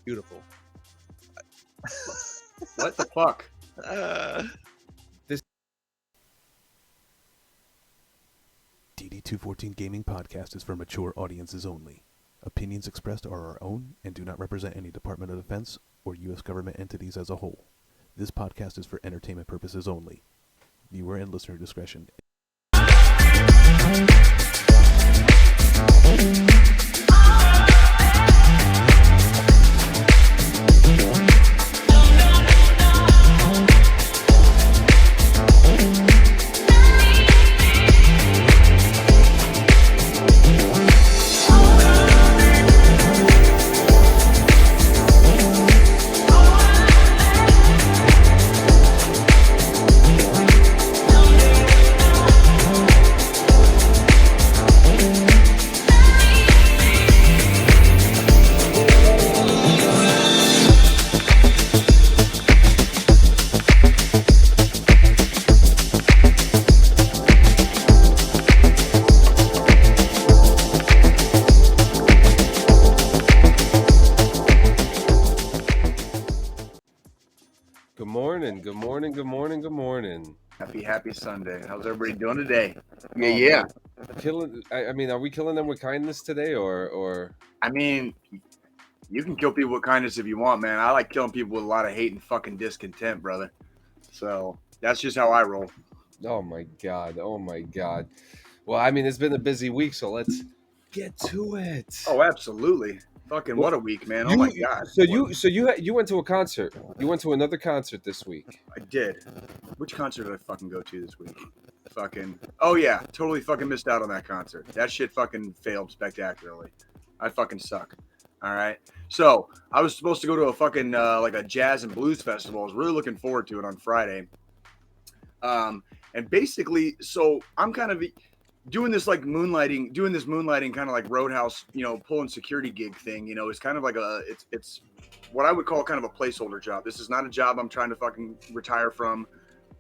Beautiful. What the fuck? This DD214 Gaming Podcast is for mature audiences only. Opinions expressed are our own and do not represent any Department of Defense or U.S. government entities as a whole. This podcast is for entertainment purposes only. Viewer and listener discretion. Good morning. Happy Sunday. How's everybody doing today? Yeah. Killing. I mean, are we killing them with kindness today, or? I mean, you can kill people with kindness if you want, man. I like killing people with a lot of hate and fucking discontent, brother. So that's just how I roll. Oh my god. Well, I mean, it's been a busy week, so let's get to it. Oh, absolutely. Fucking what a week, man. Oh my god. So you went to a concert. You went to another concert this week. I did. Which concert did I fucking go to this week? Oh yeah, totally fucking missed out on that concert. That shit fucking failed spectacularly. I fucking suck. All right. So I was supposed to go to a fucking like a jazz and blues festival. I was really looking forward to it on Friday. And basically, so I'm kind of doing this moonlighting kind of like Roadhouse, pulling security gig thing, it's kind of like it's what I would call kind of a placeholder job. This is not a job I'm trying to fucking retire from.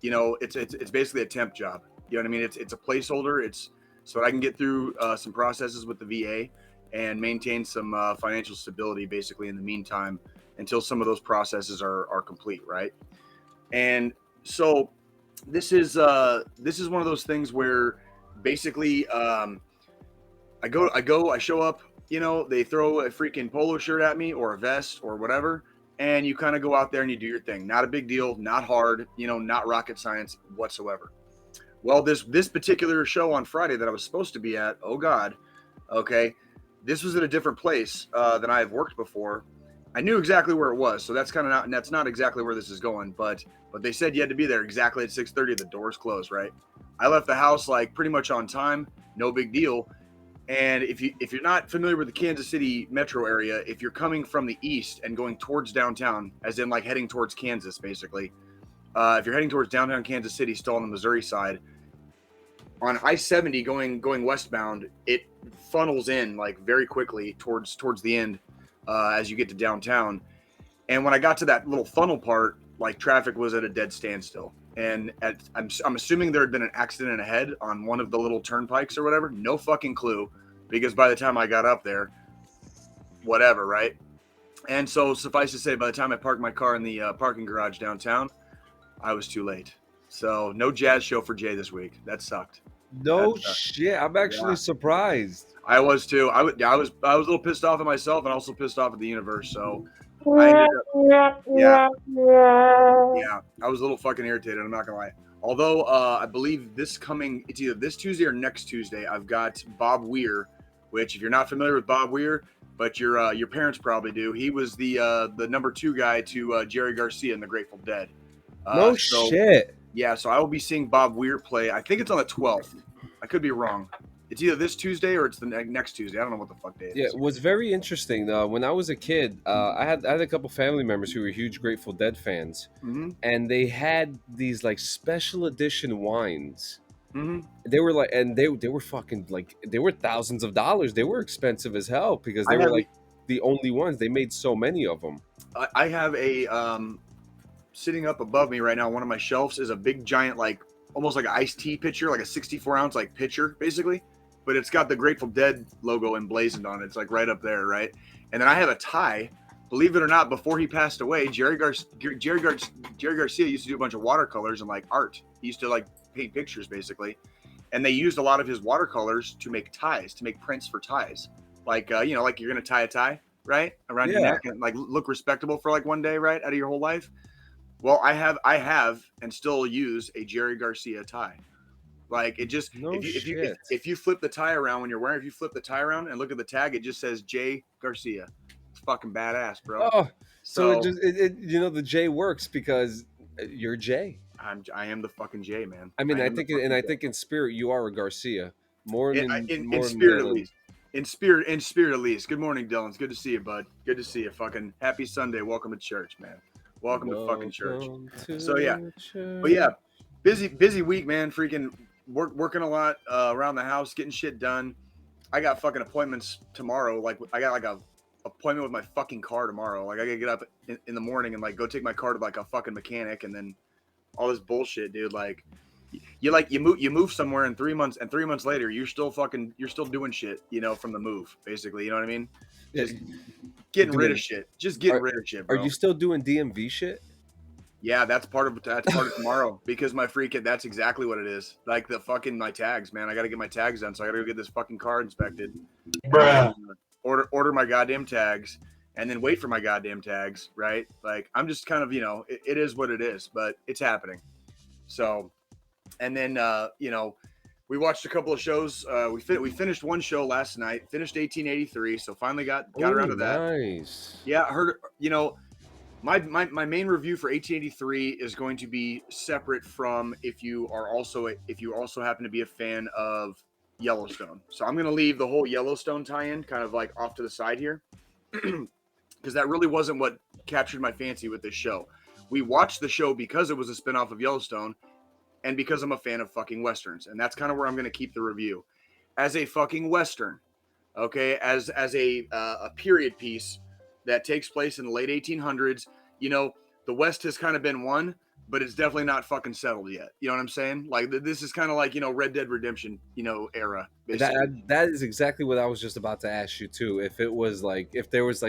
It's basically a temp job. You know what I mean? It's a placeholder. It's so I can get through some processes with the VA and maintain some financial stability basically in the meantime until some of those processes are complete, right? And so this is one of those things where basically I show up, they throw a freaking polo shirt at me or a vest or whatever, and you kind of go out there and you do your thing. Not a big deal, not hard, not rocket science whatsoever. Well, this particular show on Friday that I was supposed to be at, oh god, okay, this was at a different place than I have worked before. I knew exactly where it was, so that's not exactly where this is going, but they said you had to be there exactly at 6:30. The doors closed, right? I left the house like pretty much on time, no big deal. And if you're not familiar with the Kansas City metro area, if you're coming from the east and going towards downtown, as in like heading towards Kansas, basically, if you're heading towards downtown Kansas City, still on the Missouri side, on I-70 going westbound, it funnels in like very quickly towards the end as you get to downtown. And when I got to that little funnel part, like traffic was at a dead standstill. And I'm assuming there had been an accident ahead on one of the little turnpikes or whatever. No fucking clue, because by the time I got up there, whatever, right? And so suffice to say, by the time I parked my car in the parking garage downtown, I was too late. So no jazz show for Jay this week. That sucked. Shit. I'm actually surprised. I was too. I was a little pissed off at myself and also pissed off at the universe. So I ended up, yeah, I was a little fucking irritated. I'm not gonna lie. Although I believe it's either this Tuesday or next Tuesday, I've got Bob Weir, which if you're not familiar with Bob Weir, but your parents probably do. He was the number 2 guy to Jerry Garcia in the Grateful Dead. Shit. Yeah, so I will be seeing Bob Weir play. I think it's on the 12th. I could be wrong. It's either this Tuesday or it's the next Tuesday. I don't know what the fuck day it is. Yeah, what's very interesting, when I was a kid, I had a couple family members who were huge Grateful Dead fans, and they had these like special edition wines. They were like, and they were fucking like, they were thousands of dollars. They were expensive as hell because they were like the only ones. They made so many of them. I have a sitting up above me right now. One of my shelves is a big giant, like almost like an iced tea pitcher, like a 64-ounce like pitcher, basically. But it's got the Grateful Dead logo emblazoned on it. It's like right up there, right? And then I have a tie believe it or not, before he passed away, Jerry Garcia used to do a bunch of watercolors and like art. He used to like paint pictures basically, and they used a lot of his watercolors to make ties, to make prints for ties. Like like you're gonna tie a tie, right, around your neck and like look respectable for like one day, right, out of your whole life. Well, I have and still use a Jerry Garcia tie. Like it just if you flip the tie around when you're wearing, if you flip the tie around and look at the tag, it just says J Garcia. It's fucking badass, bro. Oh, so the J works because you're Jay. I am the fucking J, man. I mean, I think in spirit you are a Garcia. In spirit at least. In spirit at least. Good morning, Dylan. It's good to see you, bud. Good to see you. Fucking happy Sunday. Welcome to church, man. Welcome to fucking church. So yeah, but yeah, busy week, man. Freaking working a lot around the house, getting shit done. I got fucking appointments tomorrow. Like I got like a appointment with my fucking car tomorrow. Like I gotta get up in the morning and like go take my car to like a fucking mechanic, and then all this bullshit, dude. Like you move somewhere in 3 months, and 3 months later you're still doing shit, from the move, basically. You know what I mean? Just getting rid of shit. Just getting rid of shit, bro. Are you still doing DMV shit? Yeah, that's part of tomorrow, because my that's exactly what it is. Like my tags, man. I got to get my tags done, so I got to go get this fucking car inspected. Bruh. Order my goddamn tags, and then wait for my goddamn tags, right? Like I'm just kind of, it is what it is, but it's happening. So, and then we watched a couple of shows. We finished one show last night. Finished 1883, so finally got around to that. Nice. Yeah, I heard. My main review for 1883 is going to be separate from if you also happen to be a fan of Yellowstone. So I'm going to leave the whole Yellowstone tie-in kind of like off to the side here, because that really wasn't what captured my fancy with this show. We watched the show because it was a spinoff of Yellowstone, and because I'm a fan of fucking Westerns. And that's kind of where I'm going to keep the review. As a fucking Western, okay, as a period piece that takes place in the late 1800s, the West has kind of been won, but it's definitely not fucking settled yet. You know what I'm saying? Like this is kind of like, Red Dead Redemption, era. That is exactly what I was just about to ask you too. If there was like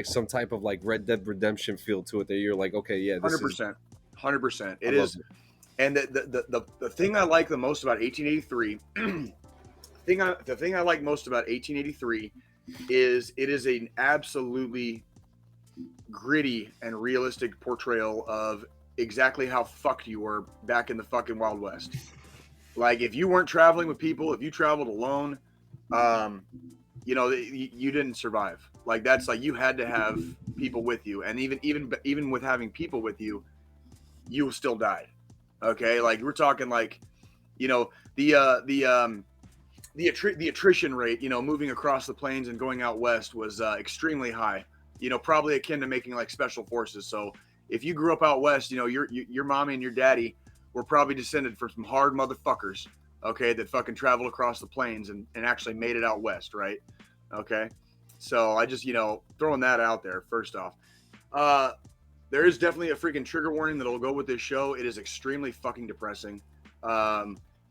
some type of like Red Dead Redemption feel to it, that you're like, okay, yeah, this 100%. It is. And the thing I like the most about 1883, the thing I like most about 1883 is it is an absolutely gritty and realistic portrayal of exactly how fucked you were back in the fucking Wild West. Like if you weren't traveling with people, if you traveled alone, you didn't survive. Like that's like you had to have people with you, and even with having people with you, you still died. Okay, like we're talking like, the attrition rate, moving across the plains and going out west was extremely high. Probably akin to making like special forces. So if you grew up out west, your mommy and your daddy were probably descended from some hard motherfuckers, okay, that fucking traveled across the plains and actually made it out west, right? Okay, so I just throwing that out there first off. There is definitely a freaking trigger warning that'll go with this show. It is extremely fucking depressing.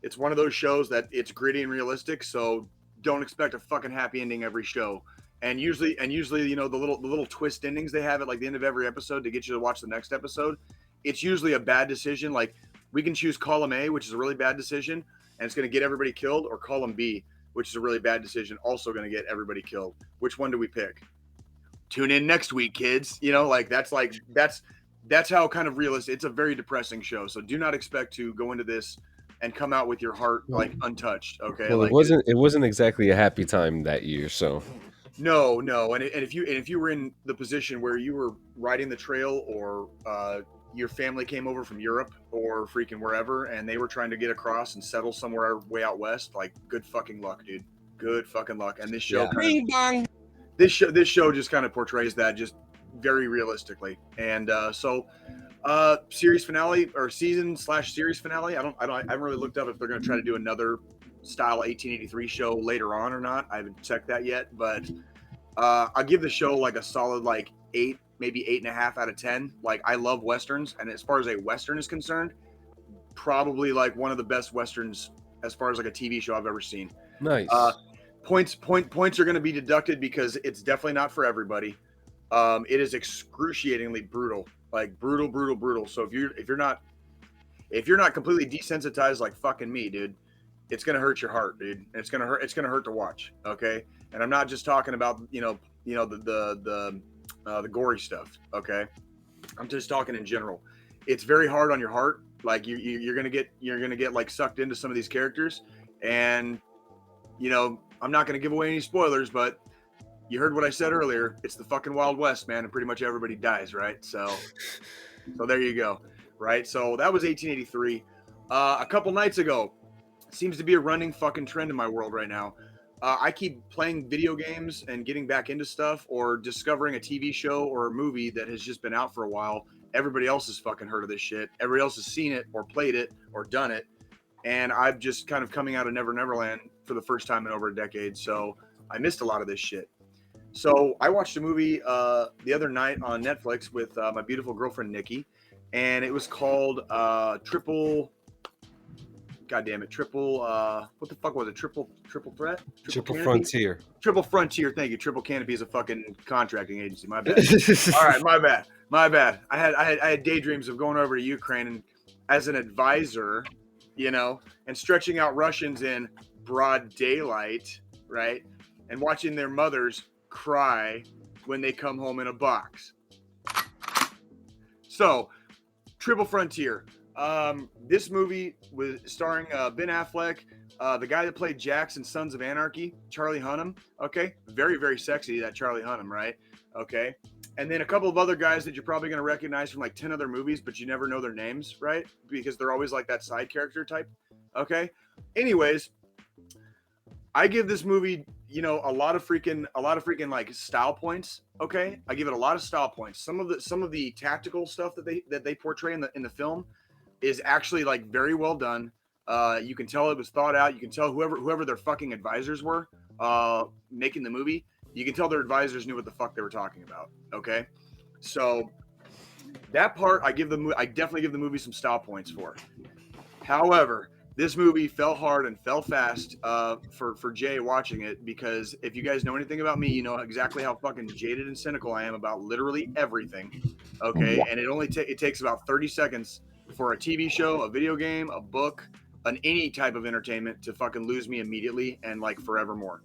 It's one of those shows that it's gritty and realistic, so don't expect a fucking happy ending every show. And usually, the little twist endings they have at like the end of every episode to get you to watch the next episode, it's usually a bad decision. Like we can choose column A, which is a really bad decision, and it's going to get everybody killed, or column B, which is a really bad decision, also going to get everybody killed. Which one do we pick? Tune in next week, kids. That's how kind of realistic. It's a very depressing show, so do not expect to go into this and come out with your heart like untouched. Okay. Well, like, it wasn't exactly a happy time that year, so. No, and if you were in the position where you were riding the trail, or your family came over from Europe or freaking wherever, and they were trying to get across and settle somewhere way out west, like good fucking luck, dude. Good fucking luck. And this show. Yeah. This show just kind of portrays that just very realistically, and series finale or season/series finale. I haven't really looked up if they're going to try to do another style 1883 show later on or not. I haven't checked that yet, but I'll give the show like a solid like 8, maybe 8.5 out of 10. Like I love Westerns, and as far as a Western is concerned, probably like one of the best Westerns as far as like a TV show I've ever seen. Nice. Points are going to be deducted because it's definitely not for everybody. It is excruciatingly brutal, like brutal. So if you're not completely desensitized like fucking me, dude, it's gonna hurt your heart, dude. It's gonna hurt to watch. Okay, and I'm not just talking about the gory stuff. Okay, I'm just talking in general. It's very hard on your heart. Like you're gonna get like sucked into some of these characters, and I'm not gonna give away any spoilers, but you heard what I said earlier. It's the fucking Wild West, man, and pretty much everybody dies, right? So there you go, right? So that was 1883. A couple nights ago, seems to be a running fucking trend in my world right now. I keep playing video games and getting back into stuff, or discovering a TV show or a movie that has just been out for a while. Everybody else has fucking heard of this shit. Everybody else has seen it or played it or done it. And I'm just kind of coming out of Never Neverland for the first time in over a decade. So I missed a lot of this shit. So I watched a movie the other night on Netflix with my beautiful girlfriend, Nikki. And it was called Triple... God damn it, Triple... what the fuck was it? Triple Threat? Triple Frontier. Triple Frontier, thank you. Triple Canopy is a fucking contracting agency. My bad. All right, my bad. I had daydreams of going over to Ukraine and as an advisor, and stretching out Russians in broad daylight, right? And watching their mothers cry when they come home in a box. So, Triple Frontier. This movie was starring Ben Affleck, the guy that played Jax in Sons of Anarchy, Charlie Hunnam. Okay, very, very sexy, that Charlie Hunnam, right? Okay, and then a couple of other guys that you're probably going to recognize from like 10 other movies, but you never know their names, right? Because they're always like that side character type. Okay, anyways, I give this movie, a lot of freaking like style points. Okay, I give it a lot of style points. Some of the tactical stuff that they portray in the film is actually like very well done. You can tell it was thought out. You can tell whoever their fucking advisors were making the movie. You can tell their advisors knew what the fuck they were talking about. Okay, so that part I definitely give the movie some style points for. However, this movie fell hard and fell fast for Jay watching it, because if you guys know anything about me, you know exactly how fucking jaded and cynical I am about literally everything. Okay, and it takes about 30 seconds for a TV show, a video game, a book, any type of entertainment to fucking lose me immediately and like forevermore.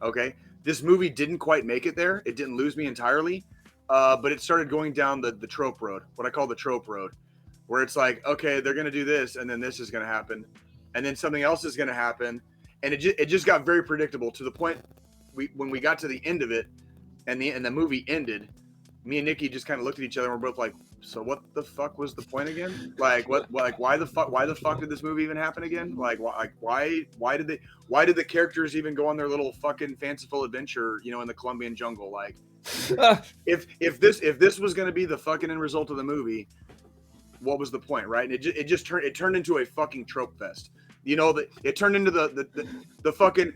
Okay, this movie didn't quite make it there. It didn't lose me entirely, but it started going down the trope road, what I call the trope road, where it's like, okay, they're gonna do this, and then this is gonna happen, and then something else is gonna happen, and it just got very predictable to the point when we got to the end of it, and the movie ended. Me and Nikki just kind of looked at each other and we're both like, so what the fuck was the point again? Like why the fuck did this movie even happen again? Why did the characters even go on their little fucking fanciful adventure, in the Colombian jungle? Like, if this was going to be the fucking end result of the movie, what was the point, right? And it turned into a fucking trope fest. It turned into the fucking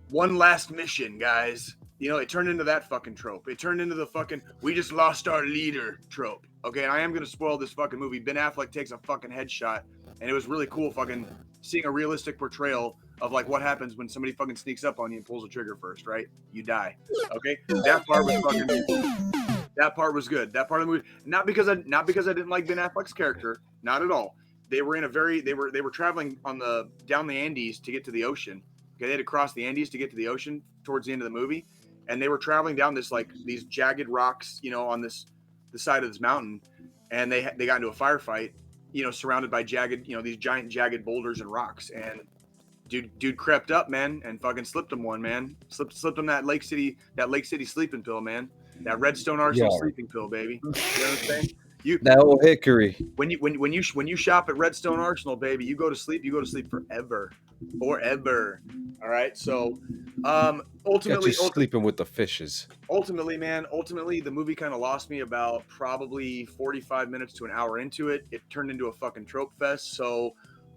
one last mission, guys. It turned into that fucking trope. It turned into the fucking we just lost our leader trope. Okay, and I am gonna spoil this fucking movie. Ben Affleck takes a fucking headshot, and it was really cool fucking seeing a realistic portrayal of like what happens when somebody fucking sneaks up on you and pulls the trigger first, right? You die. Okay, that part was good. That part of the movie, not because I didn't like Ben Affleck's character, not at all. They were traveling down the Andes to get to the ocean. Okay, they had to cross the Andes to get to the ocean towards the end of the movie. And they were traveling down these jagged rocks, on the side of this mountain, and they got into a firefight, surrounded by jagged, these giant jagged boulders and rocks. And dude crept up, man, and fucking slipped him one, man. Slipped him that Lake City sleeping pill, man. That Redstone Arsenal sleeping pill, baby. You know what I'm saying? That old hickory. When you shop at Redstone Arsenal, baby, you go to sleep forever. All right, so ultimately, sleeping with the fishes. Ultimately, the movie kind of lost me about probably 45 minutes to an hour into it. It turned into a fucking trope fest. So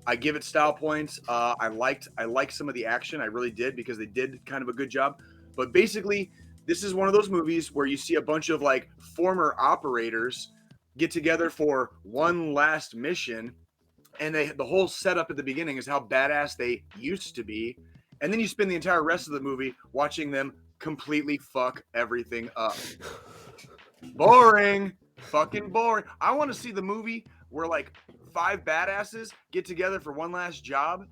I give it style points. I liked some of the action. I really did, because they did kind of a good job. But basically, this is one of those movies where you see a bunch of like former operators get together for one last mission, and the whole setup at the beginning is how badass they used to be, and then you spend the entire rest of the movie watching them completely fuck everything up. Boring. Fucking boring. I want to see the movie where like 5 badasses get together for one last job.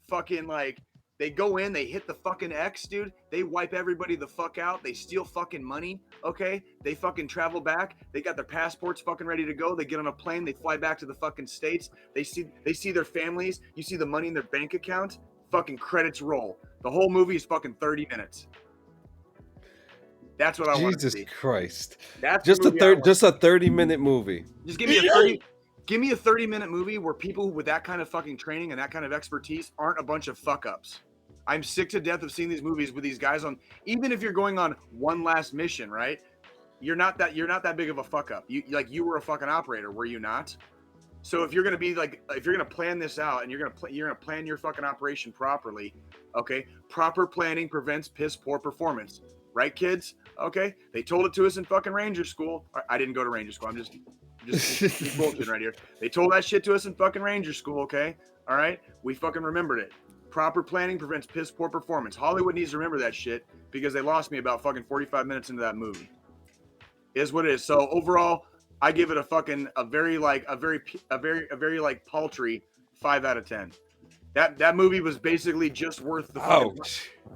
Fucking like they go in, they hit the fucking X, dude. They wipe everybody the fuck out. They steal fucking money. Okay. They fucking travel back. They got their passports fucking ready to go. They get on a plane. They fly back to the fucking States. They see their families. You see the money in their bank account. Fucking credits roll. The whole movie is fucking 30 minutes. That's what I want to see. Jesus Christ! That's just a 30-minute movie. Just give me a 30-minute movie where people with that kind of fucking training and that kind of expertise aren't a bunch of fuck ups. I'm sick to death of seeing these movies with these guys on. Even if you're going on one last mission, right? You're not that big of a fuck up. You were a fucking operator, were you not? So if you're gonna plan this out and you're gonna plan your fucking operation properly, okay? Proper planning prevents piss poor performance, right, kids? Okay, they told it to us in fucking Ranger School. I didn't go to Ranger School. I'm just bullshit right here. They told that shit to us in fucking Ranger School. Okay, all right, we fucking remembered it. Proper planning prevents piss poor performance. Hollywood needs to remember that shit because they lost me about fucking 45 minutes into that movie. Is what it is. So overall, I give it a very paltry 5 out of 10. That movie was basically just worth the fucking,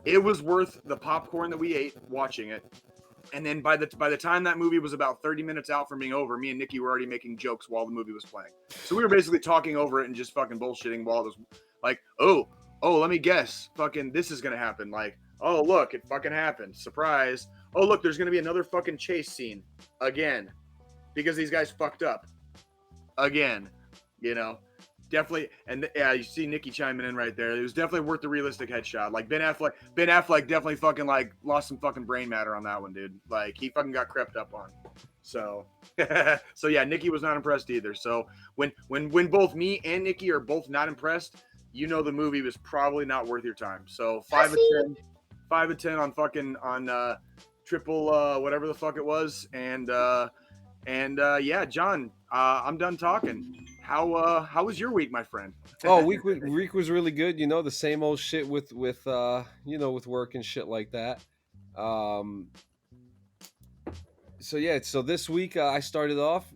it was worth the popcorn that we ate watching it. And then by the time that movie was about 30 minutes out from being over, me and Nikki were already making jokes while the movie was playing. So we were basically talking over it and just fucking bullshitting while it was like, oh, let me guess, fucking this is gonna happen. Like, oh look, it fucking happened. Surprise. Oh look, there's gonna be another fucking chase scene again. Because these guys fucked up. Again. You know. Definitely, and yeah, you see Nikki chiming in right there. It was definitely worth the realistic headshot. Like Ben Affleck definitely fucking like lost some fucking brain matter on that one, dude. Like he fucking got crept up on. So, so yeah, Nikki was not impressed either. So when both me and Nikki are both not impressed, you know the movie was probably not worth your time. So 5 of 10 on fucking on triple whatever the fuck it was, and yeah, John, I'm done talking. How was your week, my friend? Week was really good. You know, the same old shit with with work and shit like that. So this week I started off.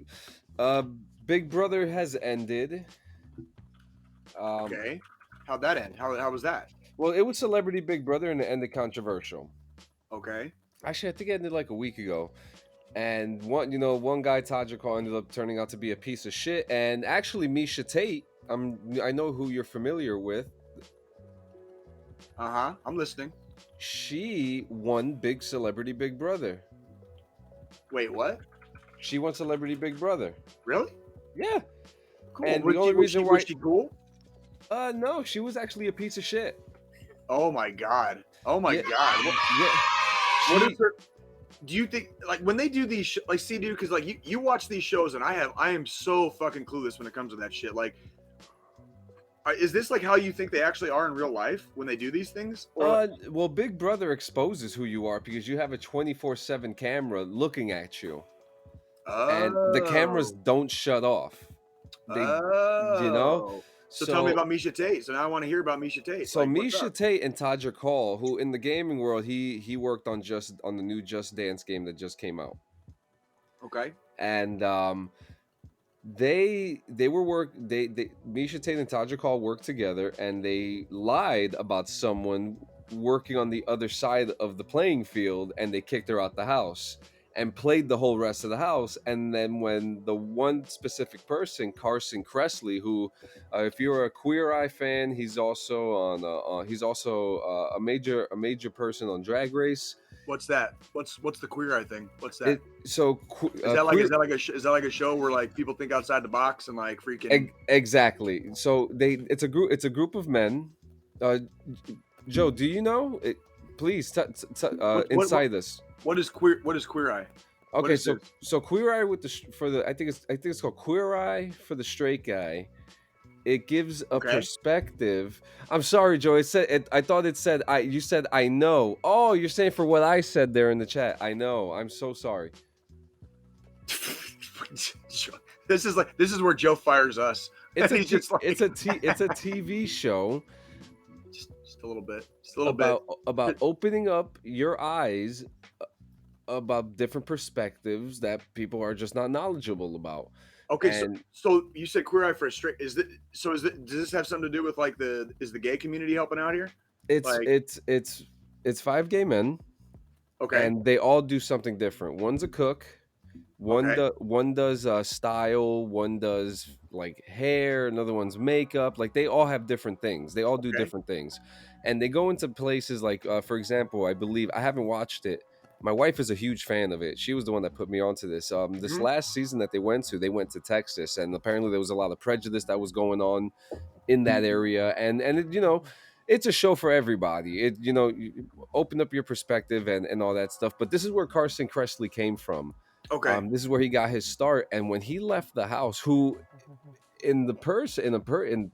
Big Brother has ended. Okay, how'd that end? How was that? Well, it was Celebrity Big Brother and it ended controversial. Okay. Actually, I think it ended like a week ago. And one guy, Tajikal, ended up turning out to be a piece of shit. And actually, Misha Tate, I know who you're familiar with. I'm listening. She won Big Celebrity Big Brother. Wait, what? She won Celebrity Big Brother. Really? Yeah. Cool. And the only reason why was she cool? No, she was actually a piece of shit. Oh my god. Oh my god. What is her? Do you think, like, when they do these like, see, dude, because like you watch these shows and I am so fucking clueless when it comes to that shit. Like, is this like how you think they actually are in real life when they do these things? Or well, Big Brother exposes who you are because you have a 24/7 camera looking at you, and the cameras don't shut off. They, you know. So tell me about Misha Tate. So now I want to hear about Misha Tate. So like, Misha Tate and Tajikal, who in the gaming world, he worked on the new Just Dance game that just came out. Okay. And Misha Tate and Tajikal worked together, and they lied about someone working on the other side of the playing field, and they kicked her out the house. And played the whole rest of the house. And then when the one specific person, Carson Kressley, who, if you're a Queer Eye fan, he's also a major person on Drag Race. What's that? What's the Queer Eye thing? What's that? Is that like a show where like people think outside the box and like freaking exactly. So it's a group of men. Joe, do you know? Please insight this. What is Queer Eye? Okay, so Queer Eye I think it's called Queer Eye for the straight guy. It gives a perspective. I'm sorry, Joe. I thought it said you said I know. Oh, you're saying for what I said there in the chat. I know. I'm so sorry. This is where Joe fires us. It's a TV show. Just a little bit. Just a little bit about opening up your eyes about different perspectives that people are just not knowledgeable about. Okay, And so you said Queer Eye for a Straight. Does this have something to do with like is the gay community helping out here? it's Like, it's it's it's 5 gay men, okay, and they all do something different. One's a cook, okay, one does style, one does like hair, another one's makeup. Like they all have different things. They all do okay. different things, and they go into places like, for example, I believe I haven't watched it. My wife is a huge fan of it. She was the one that put me onto this. This Mhm. last season that they went to Texas, and apparently there was a lot of prejudice that was going on in that area, and it, it's a show for everybody. It, you open up your perspective and all that stuff. But this is where Carson Kressley came from. Okay. This is where he got his start, and when he left the house, who in the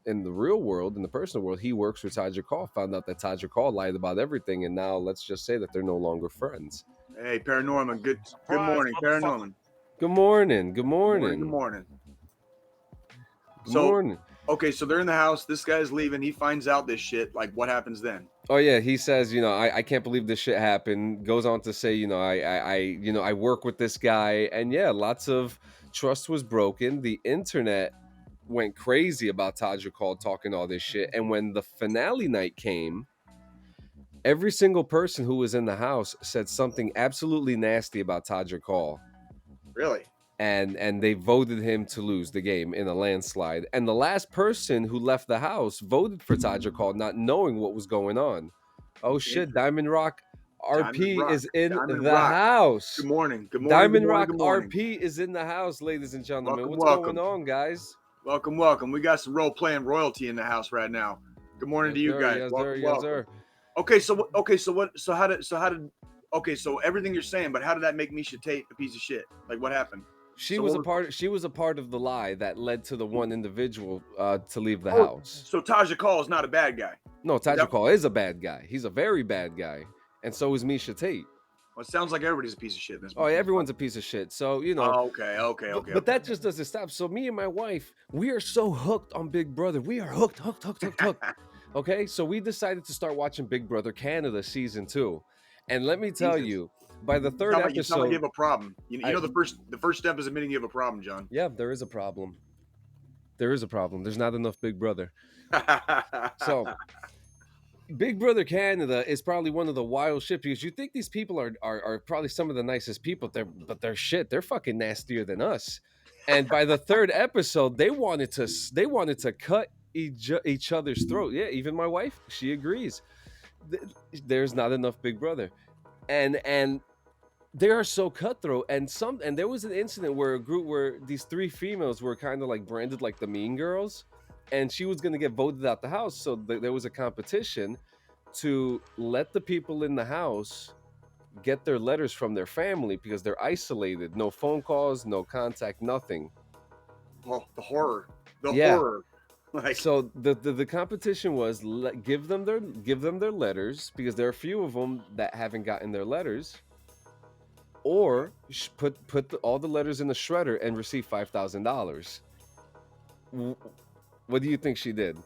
in the real world, in the personal world, he works with Tadra Call. Found out that Tadra Call lied about everything, and now let's just say that they're no longer friends. Hey, Paranorman. Good Surprise, morning, motherfucker. Paranorman. Good morning. Good morning. Good morning. Good So, morning. okay, so they're in the house. This guy's leaving. He finds out this shit. Like, what happens then? Oh yeah, he says, I can't believe this shit happened. Goes on to say, I work with this guy, and yeah, lots of trust was broken. The internet went crazy about Tadra Call talking all this shit, and when the finale night came, every single person who was in the house said something absolutely nasty about Tadra Call. Really? And they voted him to lose the game in a landslide. And the last person who left the house voted for Tadra Call, not knowing what was going on. Oh shit! Diamond Rock RP is in the house. Good morning. Good morning. Diamond Rock RP is in the house, ladies and gentlemen. What's going on, guys? Welcome. We got some role playing royalty in the house right now. Good morning to you guys. Yes, welcome. Yes, sir. So everything you're saying, but how did that make Misha Tate a piece of shit? Like, what happened? She was a part of the lie that led to the one individual to leave the house. So Tadra Call is not a bad guy. No, Tadra Call is a bad guy. He's a very bad guy, and so is Misha Tate. Well, it sounds like everybody's a piece of shit in this movie. Oh, everyone's a piece of shit. So Okay. But that just doesn't stop. So me and my wife, we are so hooked on Big Brother. We are hooked. Okay, so we decided to start watching Big Brother Canada season 2, and let me tell you. By the third episode, you sound like you have a problem. You know, the first step is admitting you have a problem, John. Yeah, there is a problem. There's not enough Big Brother. So, Big Brother Canada is probably one of the wild shit, because you think these people are probably some of the nicest people there, but they're shit. They're fucking nastier than us. And by the third episode, they wanted to cut each other's throat. Yeah, even my wife, she agrees. There's not enough Big Brother, and they are so cutthroat. And there was an incident where these 3 females were kind of like branded like the mean girls, and she was going to get voted out the house. So there was a competition to let the people in the house get their letters from their family, because they're isolated. No phone calls, no contact, nothing. Well, the horror. Horror. Like, so the competition was give them their letters, because there are a few of them that haven't gotten their letters, or put all the letters in the shredder and receive $5,000. What do you think she did?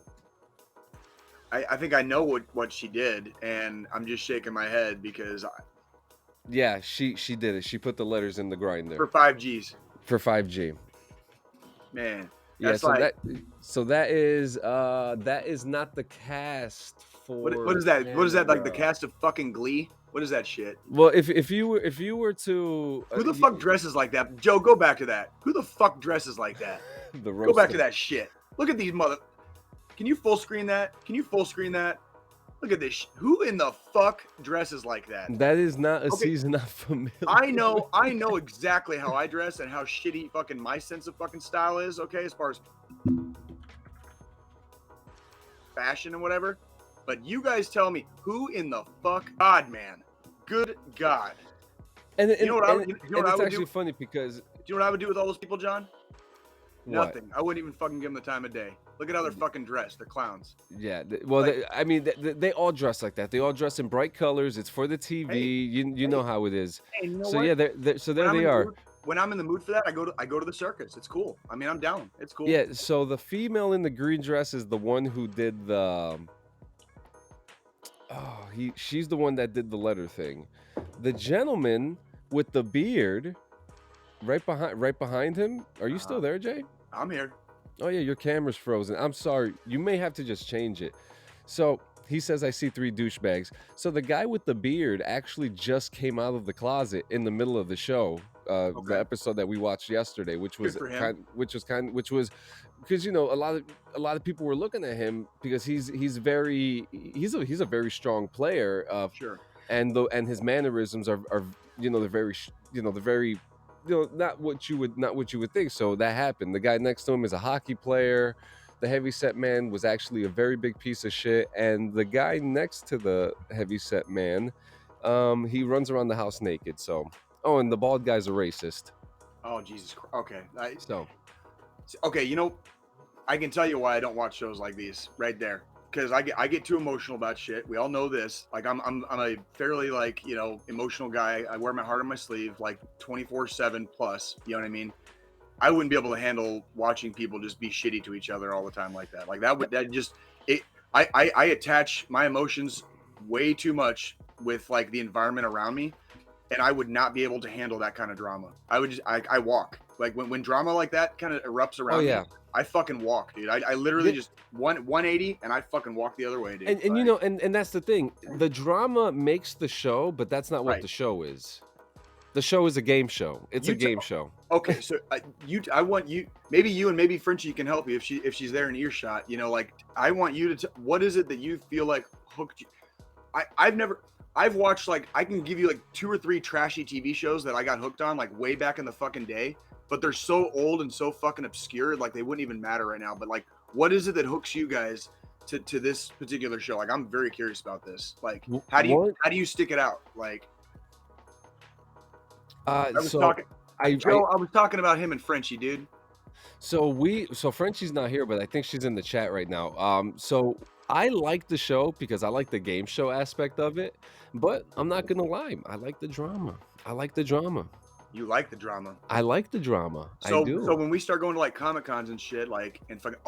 I think I know what she did, and I'm just shaking my head because yeah, she did it. She put the letters in the grinder for 5Gs. For 5G. Man. Yeah, so that is not the cast for what is that? Canada. What is that, like the cast of fucking Glee? What is that shit? Well, if you were to who the fuck dresses like that? Joe, go back to that. Who the fuck dresses like that? Go back to that shit. Look at these Can you full screen that? Look at this. Who in the fuck dresses like that? That is not a season I'm familiar. I know exactly how I dress and how shitty fucking my sense of fucking style is, okay, as far as fashion and whatever. But you guys tell me, who in the fuck? God, man. Good God. And it's actually funny because... Do you know what I would do with all those people, John? What? Nothing. I wouldn't even fucking give them the time of day. Look at how they're fucking dressed. They're clowns. Yeah. Well, they all dress like that. They all dress in bright colors. It's for the TV. Hey, you know how it is. Hey, you know so what? Yeah, so there they are. When I'm in the mood for that, I go to the circus. It's cool. I mean, I'm down. It's cool. Yeah. So the female in the green dress is the one who did the. She's the one that did the letter thing. The gentleman with the beard right behind him. Are you still there, Jay? I'm here. Oh yeah, your camera's frozen. I'm sorry. You may have to just change it. So he says, I see 3 douchebags. So the guy with the beard actually just came out of the closet in the middle of the show, the episode that we watched yesterday, which was because you know a lot of people were looking at him because he's a very strong player. Sure. And his mannerisms are they're very not what you would think. So that happened. The guy next to him is a hockey player. The heavyset man was actually a very big piece of shit, and the guy next to the heavyset man, he runs around the house naked. So, and the bald guy's a racist. Oh Jesus Christ. Okay. Okay, you know, I can tell you why I don't watch shows like these right there. Because I get too emotional about shit. We all know this. Like I'm a fairly emotional guy. I wear my heart on my sleeve like 24/7 plus. You know what I mean? I wouldn't be able to handle watching people just be shitty to each other all the time like that. Like I attach my emotions way too much with like the environment around me, and I would not be able to handle that kind of drama. I would just I walk. Like when drama like that kind of erupts around me, I fucking walk, dude. I literally just 180 and I fucking walk the other way, dude. And you know, and that's the thing. The drama makes the show, but that's not what the show is. The show is a game show. It's a game show. Okay, so I want you, maybe you and maybe Frenchie can help you if she's there in earshot. You know, like I want you to. What is it that you feel like hooked you? I've watched like I can give you like 2 or 3 trashy TV shows that I got hooked on like way back in the fucking day. But they're so old and so fucking obscure, like they wouldn't even matter right now. But like, what is it that hooks you guys to this particular show? Like, I'm very curious about this. Like, how do you stick it out? Like, I was talking about him and Frenchie, dude. So Frenchie's not here, but I think she's in the chat right now. So I like the show because I like the game show aspect of it. But I'm not gonna lie, I like the drama. You like the drama. I like the drama. I do. So when we start going to like Comic Cons and shit, like and fucking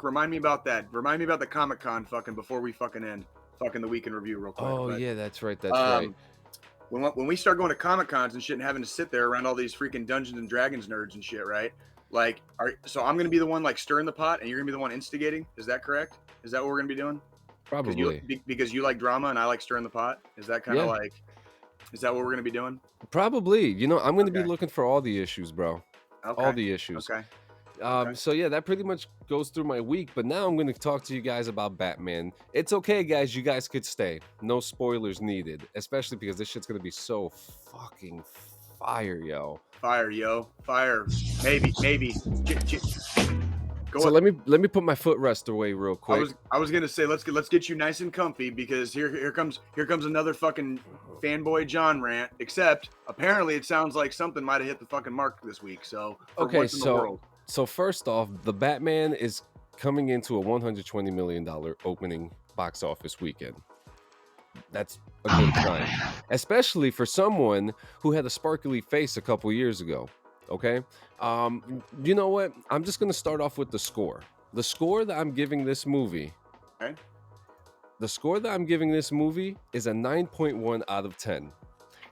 remind me about that. Remind me about the Comic Con fucking before we fucking end fucking the week in review real quick. Oh yeah, that's right. Right. When we start going to Comic Cons and shit and having to sit there around all these freaking Dungeons and Dragons nerds and shit, right? Like, so I'm gonna be the one like stirring the pot and you're gonna be the one instigating. Is that correct? Is that what we're gonna be doing? Probably. Because you like drama and I like stirring the pot. Is that kind of like? Is that what we're gonna be doing? Probably. You know, I'm gonna be looking for all the issues, bro. Okay. All the issues. Okay. So yeah, that pretty much goes through my week. But now I'm gonna talk to you guys about Batman. It's okay, guys. You guys could stay. No spoilers needed. Especially because this shit's gonna be so fucking fire, yo. Fire. Maybe. So let me put my footrest away real quick. I was gonna say let's get you nice and comfy because here comes another fucking fanboy John rant. Except apparently it sounds like something might have hit the fucking mark this week. So so first off, the Batman is coming into a $120 million opening box office weekend. That's a good sign, especially for someone who had a sparkly face a couple years ago. Okay. You know what? I'm just gonna start off with the score. The score that I'm giving this movie. Okay. The score that I'm giving this movie is a 9.1 out of 10.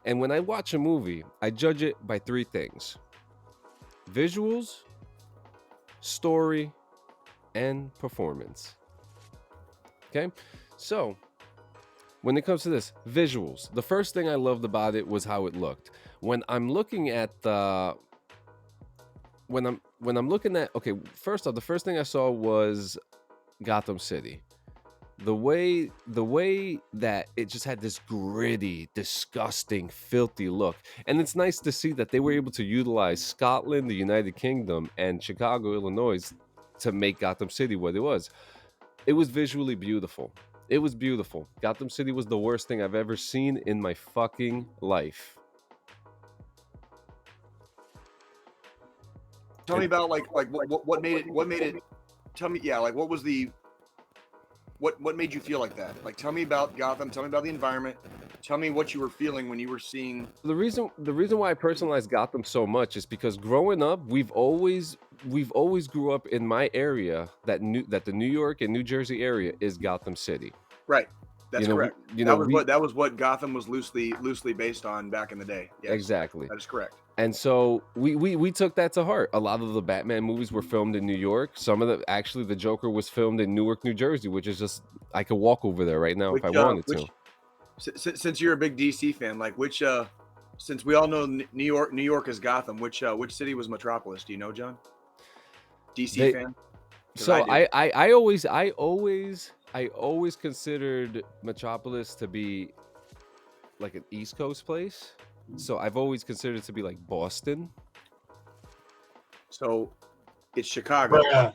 And when I watch a movie, I judge it by 3 things: visuals, story, and performance. Okay. So when it comes to this, visuals, the first thing I loved about it was how it looked. When I'm looking at first off, the first thing I saw was Gotham City. The way that it just had this gritty, disgusting, filthy look. And it's nice to see that they were able to utilize Scotland, the United Kingdom, and Chicago, Illinois to make Gotham City what it was. It was visually beautiful. It was beautiful. Gotham City was the worst thing I've ever seen in my fucking life. Tell me about what made it. Tell me, like what was the what made you feel like that? Like tell me about Gotham. Tell me about the environment. Tell me what you were feeling when you were seeing. The reason why I personalized Gotham so much is because growing up, we've always grew up in my area that the New York and New Jersey area is Gotham City. Right. That's correct. That was what Gotham was loosely based on back in the day. Yes, exactly. That is correct. And so we took that to heart. A lot of the Batman movies were filmed in New York. Some of the Joker was filmed in Newark, New Jersey, which is just I could walk over there right now if I wanted to. Since you're a big DC fan, like since we all know New York is Gotham, which city was Metropolis? Do you know, John? DC fan. So I always considered Metropolis to be like an East Coast place. So I've always considered it to be like Boston. So it's Chicago. Yeah.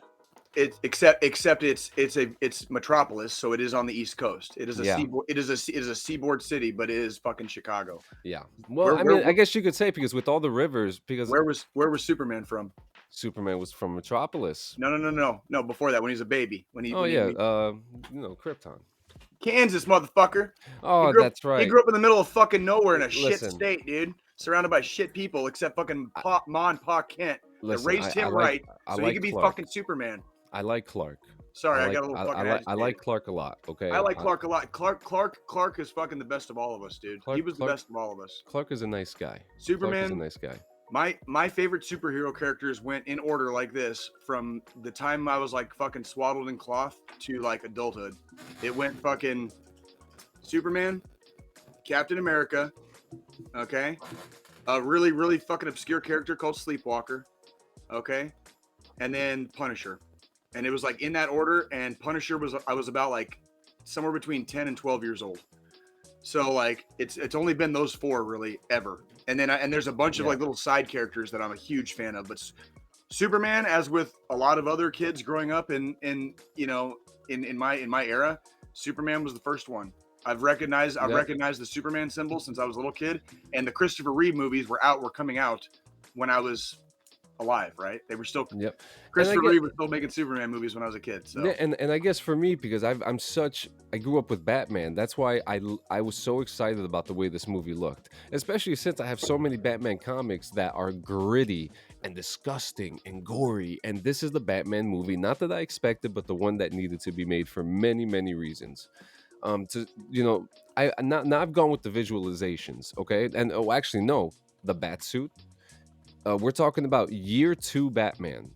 Except it's Metropolis, so it is on the East Coast. It is a seaboard city, but it is fucking Chicago. Yeah. Well, I guess you could say because with all the rivers, because where was Superman from? Superman was from Metropolis. No. Before that, when he was a baby. Krypton. Kansas, motherfucker. Oh, that's right. He grew up in the middle of fucking nowhere in a shit state, dude. Surrounded by shit people, except fucking Ma and Pa Kent. They raised him right, so he could be fucking Superman. I like Clark. Sorry, I got a little fucking I like Clark a lot, okay? I like Clark a lot. Clark is fucking the best of all of us, dude. He was the best of all of us. Clark is a nice guy. Superman is a nice guy. My favorite superhero characters went in order like this from the time I was like fucking swaddled in cloth to like adulthood. It went fucking Superman, Captain America, okay? A really, really fucking obscure character called Sleepwalker, okay? And then Punisher. And it was like in that order, and Punisher I was about like somewhere between 10 and 12 years old. So like it's only been those four really ever. And then there's a bunch of like little side characters that I'm a huge fan of, but Superman, as with a lot of other kids growing up in my era, Superman was the first one. I've recognized the Superman symbol since I was a little kid, and the Christopher Reeve movies were coming out when I was alive, right? They were still Christopher Reeve was still making Superman movies when I was a kid. So and I guess for me, because I grew up with Batman, that's why I was so excited about the way this movie looked, especially since I have so many Batman comics that are gritty and disgusting and gory, and this is the Batman movie, not that I expected, but the one that needed to be made for many, many reasons. I've gone with the visualizations, okay? And the bat suit. We're talking about year 2 Batman.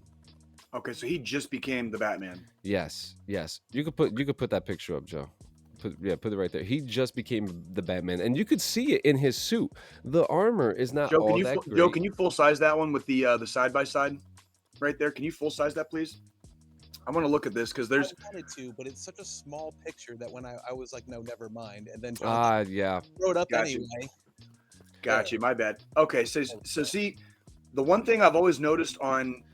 Okay, so he just became the Batman. Yes. You could put that picture up, Joe. Put it right there. He just became the Batman, and you could see it in his suit. The armor is not Joe, all that great. Joe, can you full size that one with the side by side, right there? Can you full size that, please? I want to look at this because there's. I wanted to, but it's such a small picture that when I was like, no, never mind, and then throw it up anyway. Got you. My bad. Okay, so see. The one thing I've always noticed on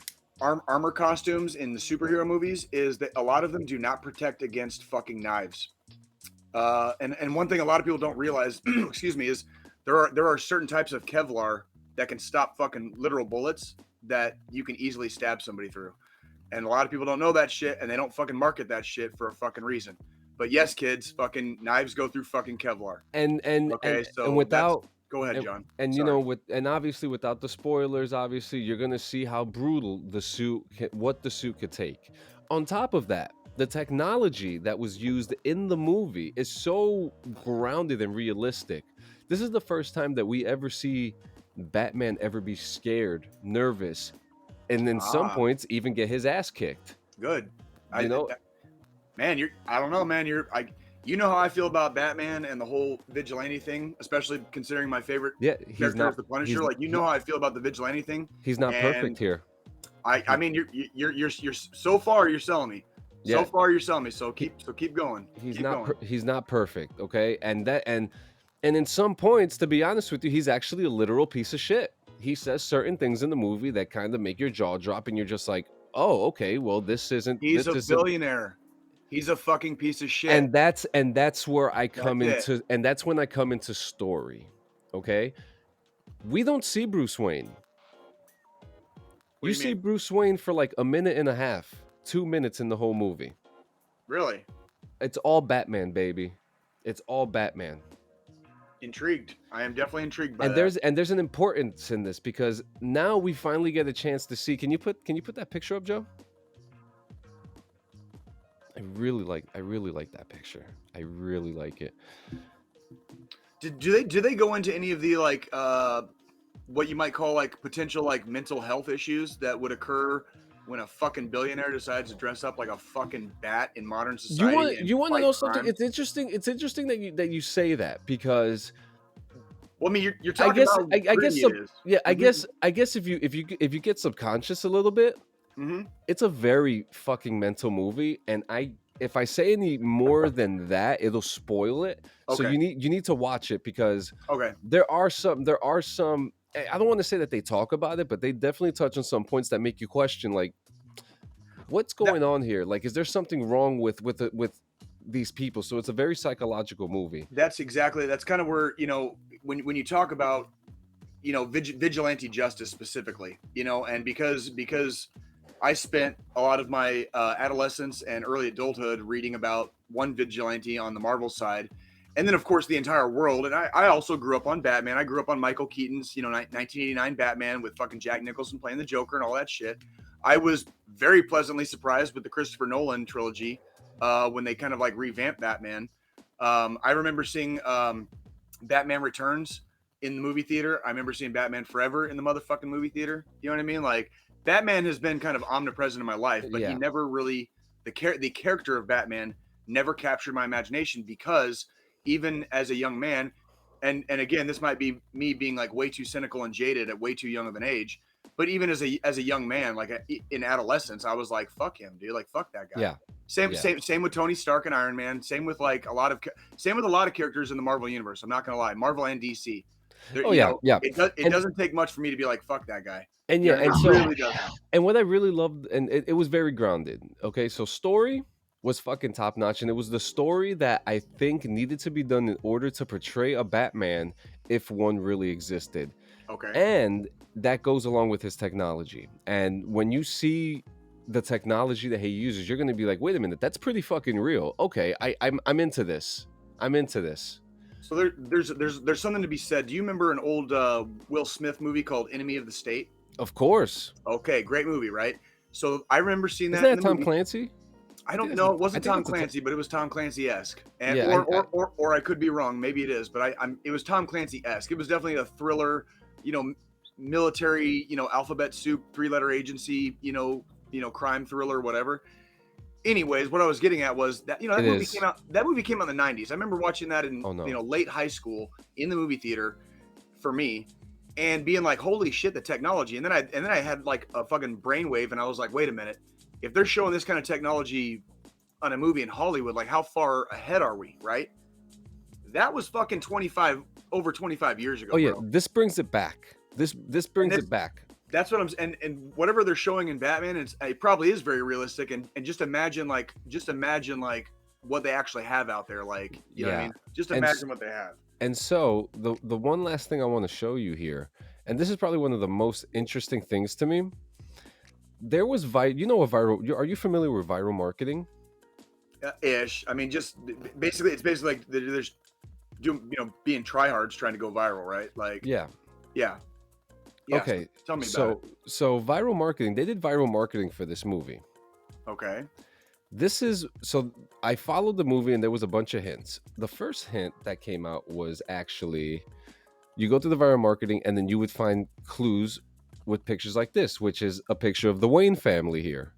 armor costumes in the superhero movies is that a lot of them do not protect against fucking knives. And one thing a lot of people don't realize, excuse me, is there are certain types of Kevlar that can stop fucking literal bullets that you can easily stab somebody through. And a lot of people don't know that shit, and they don't fucking market that shit for a fucking reason. But yes, kids, fucking knives go through fucking Kevlar. And without. Go ahead, John. And obviously without the spoilers, obviously you're gonna see how brutal what the suit could take. On top of that, the technology that was used in the movie is so grounded and realistic. This is the first time that we ever see Batman ever be scared, nervous, and in some points even get his ass kicked. Good. I don't know, man. You know how I feel about Batman and the whole vigilante thing, especially considering my favorite character is the Punisher. How I feel about the vigilante thing. He's not perfect here. I mean, you're so far you're selling me. Yeah. So far you're selling me. So keep going. He's not perfect, okay? And in some points, to be honest with you, he's actually a literal piece of shit. He says certain things in the movie that kind of make your jaw drop, and you're just like, oh, okay, well, this isn't. He's a billionaire. He's a fucking piece of shit. And that's where I come into, and that's when I come into story. Okay, we don't see Bruce Wayne. You see Bruce Wayne for like a minute and a half, 2 minutes in the whole movie. Really? It's all Batman, baby. It's all Batman. Intrigued. I am definitely intrigued by that. And there's an importance in this because now we finally get a chance to see. Can you put that picture up, Joe? I really like that picture. I really like it. Do they go into any of the like what you might call like potential like mental health issues that would occur when a fucking billionaire decides to dress up like a fucking bat in modern society and You want to fight know something? crime? It's interesting that you say that, because Well, I mean, you're I talking guess about how I guess gritty it is. yeah, Mhm. I guess if you get subconscious a little bit, Mhm. it's a very fucking mental movie, and if I say any more than that, it'll spoil it. So Okay. you need to watch it, because Okay. there are some. I don't want to say that they talk about it, but they definitely touch on some points that make you question, like, what's That, going on here? Like, is there something wrong with these people? So it's a very psychological movie. that's kind of where, you know, when you talk about, you know, vigilante justice specifically, you know, and because I spent a lot of my adolescence and early adulthood reading about one vigilante on the Marvel side, and then of course the entire world. And I also grew up on Batman. I grew up on Michael Keaton's, you know, 1989 Batman with fucking Jack Nicholson playing the Joker and all that shit. I was very pleasantly surprised with the Christopher Nolan trilogy when they kind of like revamped Batman. I remember seeing Batman Returns in the movie theater. I remember seeing Batman Forever in the motherfucking movie theater. You know what I mean? Like, Batman has been kind of omnipresent in my life, but he Yeah. never really the character of Batman never captured my imagination, because even as a young man, and again, this might be me being like way too cynical and jaded at way too young of an age, but even as a young man, like in adolescence, I was like, fuck him, dude, like fuck that guy. Yeah. Same with Tony Stark and Iron Man. Same with like a lot of characters in the Marvel universe. I'm not gonna lie, Marvel and DC. Oh yeah, yeah. It doesn't take much for me to be like, fuck that guy. And You yeah, know, and it so really doesn't. and what I really loved, and it was very grounded. Okay, so story was fucking top notch, and it was the story that I think needed to be done in order to portray a Batman, if one really existed. Okay. And that goes along with his technology. And when you see the technology that he uses, you're gonna be like, wait a minute, that's pretty fucking real. Okay, I'm into this. I'm into this. So there's something to be said. Do you remember an old Will Smith movie called Enemy of the State? Of course. Okay, great movie, right? So I remember seeing that. Isn't in that the Tom movie. Clancy? I don't know. It wasn't I think Tom it's a Clancy, but it was Tom Clancy-esque. And Yeah, or I could be wrong. Maybe it is, but it was Tom Clancy-esque. It was definitely a thriller, you know, military, you know, alphabet soup, 3-letter agency, you know, crime thriller, whatever. Anyways, what I was getting at was that, you know, that It movie is. came out. That movie came out in the 90s. I remember watching that in Oh, no. you know, late high school in the movie theater for me, and being like, holy shit, the technology. And then I had like a fucking brainwave, and I was like, wait a minute, if they're showing this kind of technology on a movie in Hollywood, like how far ahead are we, right? That was fucking over 25 years ago. Oh yeah, bro. this brings it back. This brings it back. That's what I'm and whatever they're showing in Batman, it probably is very realistic, and just imagine like what they actually have out there, like, you know what I mean? Just imagine what they have. And so the one last thing I want to show you here, and this is probably one of the most interesting things to me. There was are you familiar with viral marketing? Ish. I mean, just basically, it's basically like there's doing, you know, being tryhards trying to go viral, right? Like, Yeah. yeah. Okay. So tell me about it. So viral marketing, they did viral marketing for this movie. Okay. So I followed the movie, and there was a bunch of hints. The first hint that came out was actually, you go through the viral marketing, and then you would find clues with pictures like this, which is a picture of the Wayne family here.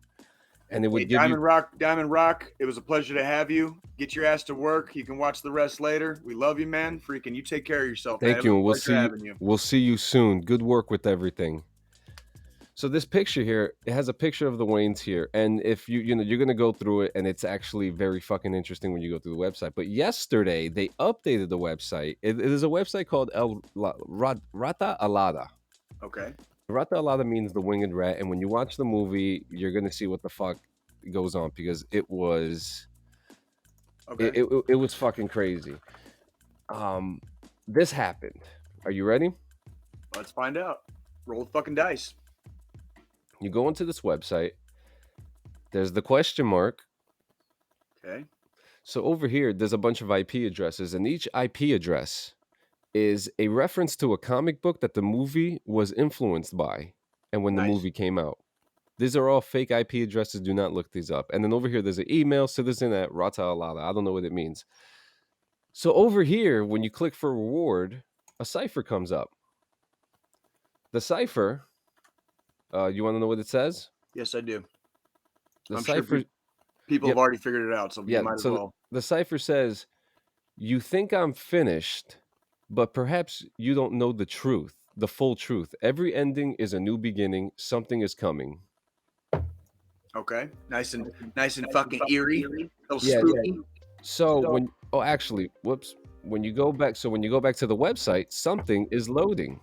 And it would give Diamond you Rock, it was a pleasure to have you. Get your ass to work. You can watch the rest later. We love you, man. Freaking, you take care of yourself. Thank man. you, It and was a pleasure having you. we'll see you soon. Good work with everything. So this picture here, it has a picture of the Waynes here, and if you're gonna go through it, and it's actually very fucking interesting when you go through the website. But yesterday they updated the website. It is a website called Rata Alada. Okay. Rata Alada means the winged rat, and when you watch the movie, you're gonna see what the fuck goes on, because it was it was fucking crazy. This happened. Are you ready? Let's find out. Roll the fucking dice. You go into this website. There's the question mark. Okay. So over here, there's a bunch of IP addresses, and each IP address is a reference to a comic book that the movie was influenced by, and when the Nice. movie came out. These are all fake IP addresses. Do not look these up. And then over here, there's an email, citizen@rata-alala. I don't know what it means. So over here, when you click for reward, a cipher comes up. The cipher, you want to know what it says? Yes, I do. The I'm cipher, sure people yep. have already figured it out, so Yeah, you might as so well. the cipher says, you think I'm finished, but perhaps you don't know the truth, the full truth. Every ending is a new beginning. Something is coming. Okay, nice and fucking eerie, a little Yeah, spooky. So when you go back to the website, something is loading.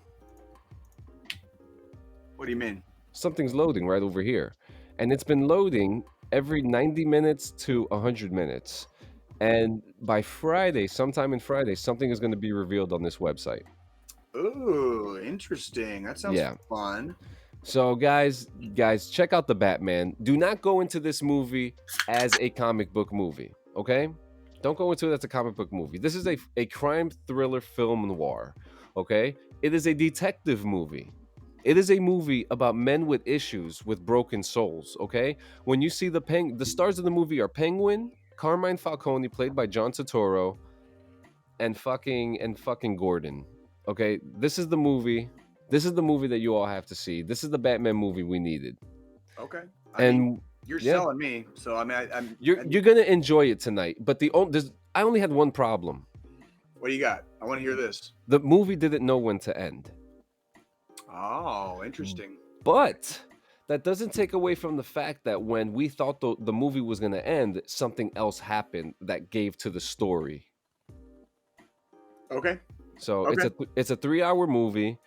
What do you mean? Something's loading right over here. And it's been loading every 90 minutes to 100 minutes. And by Friday, sometime in Friday, something is going to be revealed on this website. Ooh, interesting. That sounds fun. So guys, check out the Batman. Do not go into this movie as a comic book movie, okay? Don't go into it as a comic book movie. This is a crime thriller film noir, okay? It is a detective movie. It is a movie about men with issues with broken souls, okay? When you see the stars of the movie are Penguin, Carmine Falcone, played by John Turturro, and fucking Gordon. Okay, this is the movie. This is the movie that you all have to see. This is the Batman movie we needed. Okay, I mean, you're selling me, so I mean, you're gonna enjoy it tonight. But I only had one problem. What do you got? I want to hear this. The movie didn't know when to end. Oh, interesting. But that doesn't take away from the fact that when we thought the movie was going to end, something else happened that gave to the story. Okay. So it's a 3-hour movie.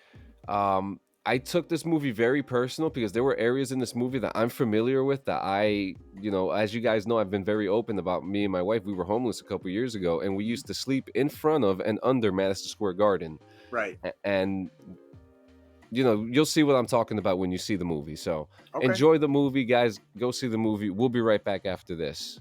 I took this movie very personal because there were areas in this movie that I'm familiar with that as you guys know, I've been very open about. Me and my wife, we were homeless a couple years ago, and we used to sleep in front of and under Madison Square Garden. Right. And you'll see what I'm talking about when you see the movie. So enjoy the movie, guys. Go see the movie. We'll be right back after this.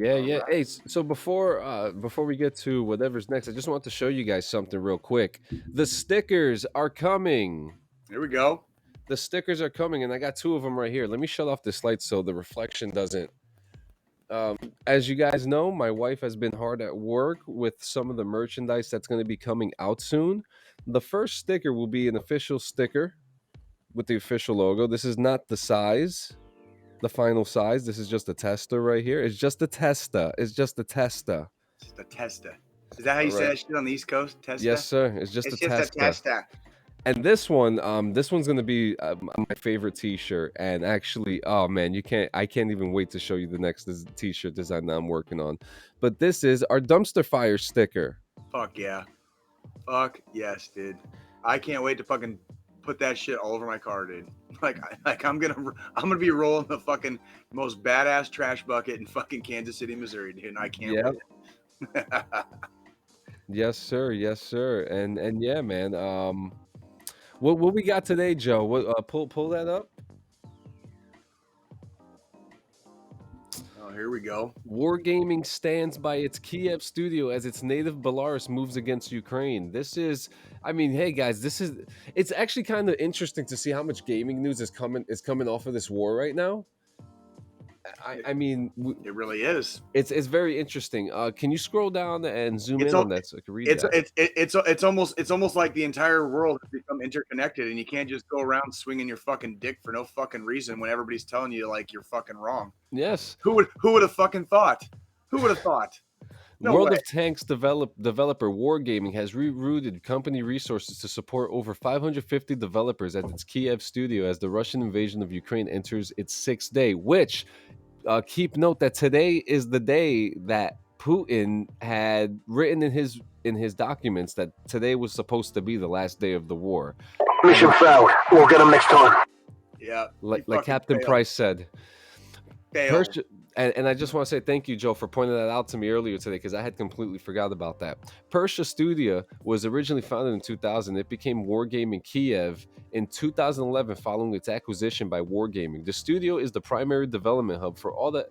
Yeah. Hey, so before we get to whatever's next, I just want to show you guys something real quick. The stickers are coming. Here we go. The stickers are coming, and I got 2 of them right here. Let me shut off this light so the reflection doesn't. As you guys know, my wife has been hard at work with some of the merchandise that's going to be coming out soon. The first sticker will be an official sticker with the official logo. This is not the size. The final size. This is just a tester right here. It's just a tester. It's just a tester. Just a tester. Is that how you say that shit on the East Coast? Tester? Yes, sir. It's just a tester. And this one's gonna be my favorite T-shirt. And actually, oh man, I can't even wait to show you the next T-shirt design that I'm working on. But this is our dumpster fire sticker. Fuck yeah. Fuck yes, dude. I can't wait to fucking put that shit all over my car, dude. Like I'm gonna be rolling the fucking most badass trash bucket in fucking Kansas City, Missouri, dude. And I can't wait. Yes, sir. Yes, sir. And yeah, man. What we got today, Joe? What pull that up? Oh, here we go. Wargaming stands by its Kiev studio as its native Belarus moves against Ukraine. This is, I mean, hey guys, it's actually kind of interesting to see how much gaming news is coming off of this war right now. I mean, it really is. It's very interesting. Can you scroll down and zoom in on that so I can read that? It's almost like the entire world has become interconnected, and you can't just go around swinging your fucking dick for no fucking reason when everybody's telling you like you're fucking wrong. Yes. Who would have fucking thought? Who would have thought? No World way. of Tanks developer Wargaming has rerouted company resources to support over 550 developers at its Kiev studio as the Russian invasion of Ukraine enters its 6th day, which keep note that today is the day that Putin had written in his documents that today was supposed to be the last day of the war. Mission failed. We'll get them next time. Yeah. Like Captain failed. Price said. Failed. And I just want to say thank you, Joe, for pointing that out to me earlier today because I had completely forgot about that. Persia Studio was originally founded in 2000. It became Wargaming Kiev in 2011 following its acquisition by Wargaming. The studio is the primary development hub for all the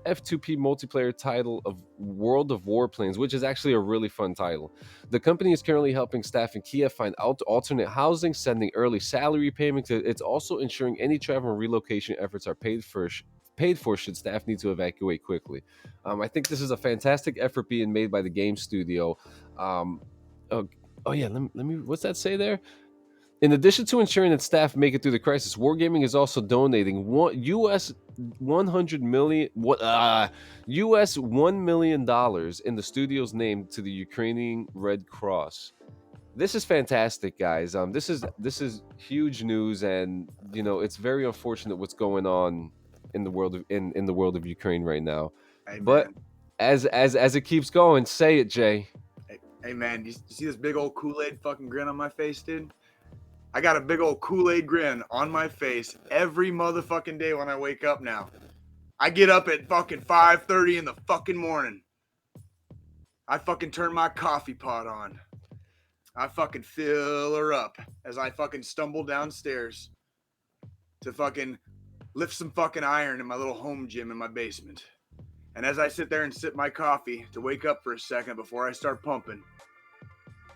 F2P multiplayer title of World of Warplanes, which is actually a really fun title. The company is currently helping staff in Kiev find alternate housing, sending early salary payments. It's also ensuring any travel and relocation efforts are paid for should staff need to evacuate quickly. I think this is a fantastic effort being made by the game studio. Let me what's that say there? In addition to ensuring that staff make it through the crisis, Wargaming is also donating US $100 million US $1 million in the studio's name to the Ukrainian Red Cross. This is fantastic, guys. This is huge news, and it's very unfortunate what's going on in the world of in the world of Ukraine right now. Amen. But as it keeps going, say it, Jay. Hey man, you see this big old Kool-Aid fucking grin on my face, dude? I got a big old Kool-Aid grin on my face every motherfucking day when I wake up now. I get up at fucking 5:30 in the fucking morning. I fucking turn my coffee pot on. I fucking fill her up as I fucking stumble downstairs to fucking lift some fucking iron in my little home gym in my basement. And as I sit there and sip my coffee to wake up for a second before I start pumping,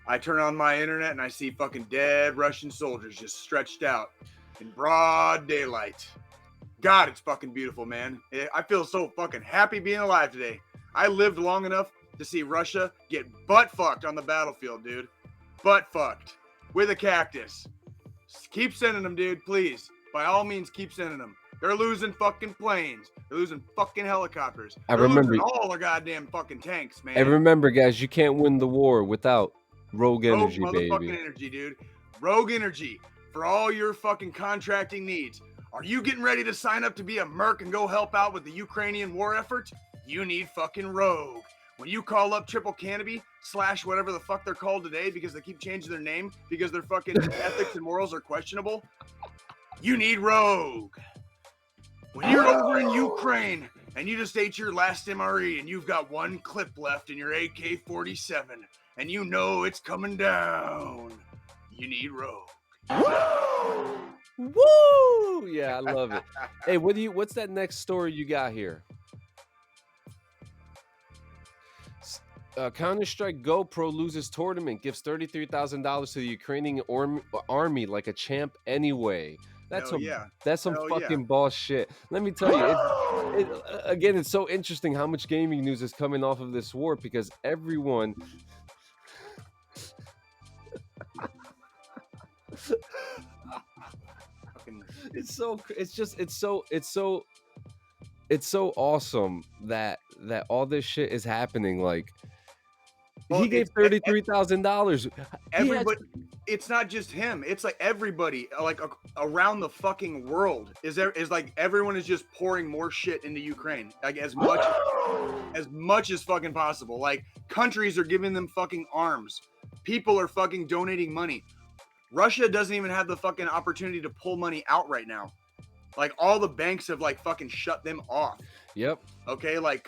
I turn on my internet and I see fucking dead Russian soldiers just stretched out in broad daylight. God, it's fucking beautiful, man. I feel so fucking happy being alive today. I lived long enough to see Russia get butt fucked on the battlefield, dude. Butt fucked. With a cactus. Keep sending them, dude, please. By all means, keep sending them. They're losing fucking planes. They're losing fucking helicopters. They're losing all their goddamn fucking tanks, man. And remember, guys, you can't win the war without Rogue Energy, baby. Motherfucking energy, dude. Rogue Energy for all your fucking contracting needs. Are you getting ready to sign up to be a merc and go help out with the Ukrainian war effort? You need fucking Rogue. When you call up Triple Canopy / whatever the fuck they're called today because they keep changing their name because their fucking ethics and morals are questionable, you need Rogue. When you're over in Ukraine and you just ate your last MRE and you've got one clip left in your AK-47 and you know it's coming down, you need Rogue. Woo! Yeah, I love it. Hey, what's that next story you got here? Counter-Strike Go Pro loses tournament, gives $33,000 to the Ukrainian army like a champ anyway. That's some fucking boss shit. Let me tell you, again, it's so interesting how much gaming news is coming off of this war because everyone. It's so awesome that all this shit is happening. Like, well, he gave $33,000. Everybody, it's not just him. It's like everybody, like around the fucking world, is like everyone is just pouring more shit into Ukraine, like as much as fucking possible. Like countries are giving them fucking arms. People are fucking donating money. Russia doesn't even have the fucking opportunity to pull money out right now. Like all the banks have like fucking shut them off. Yep. Okay, like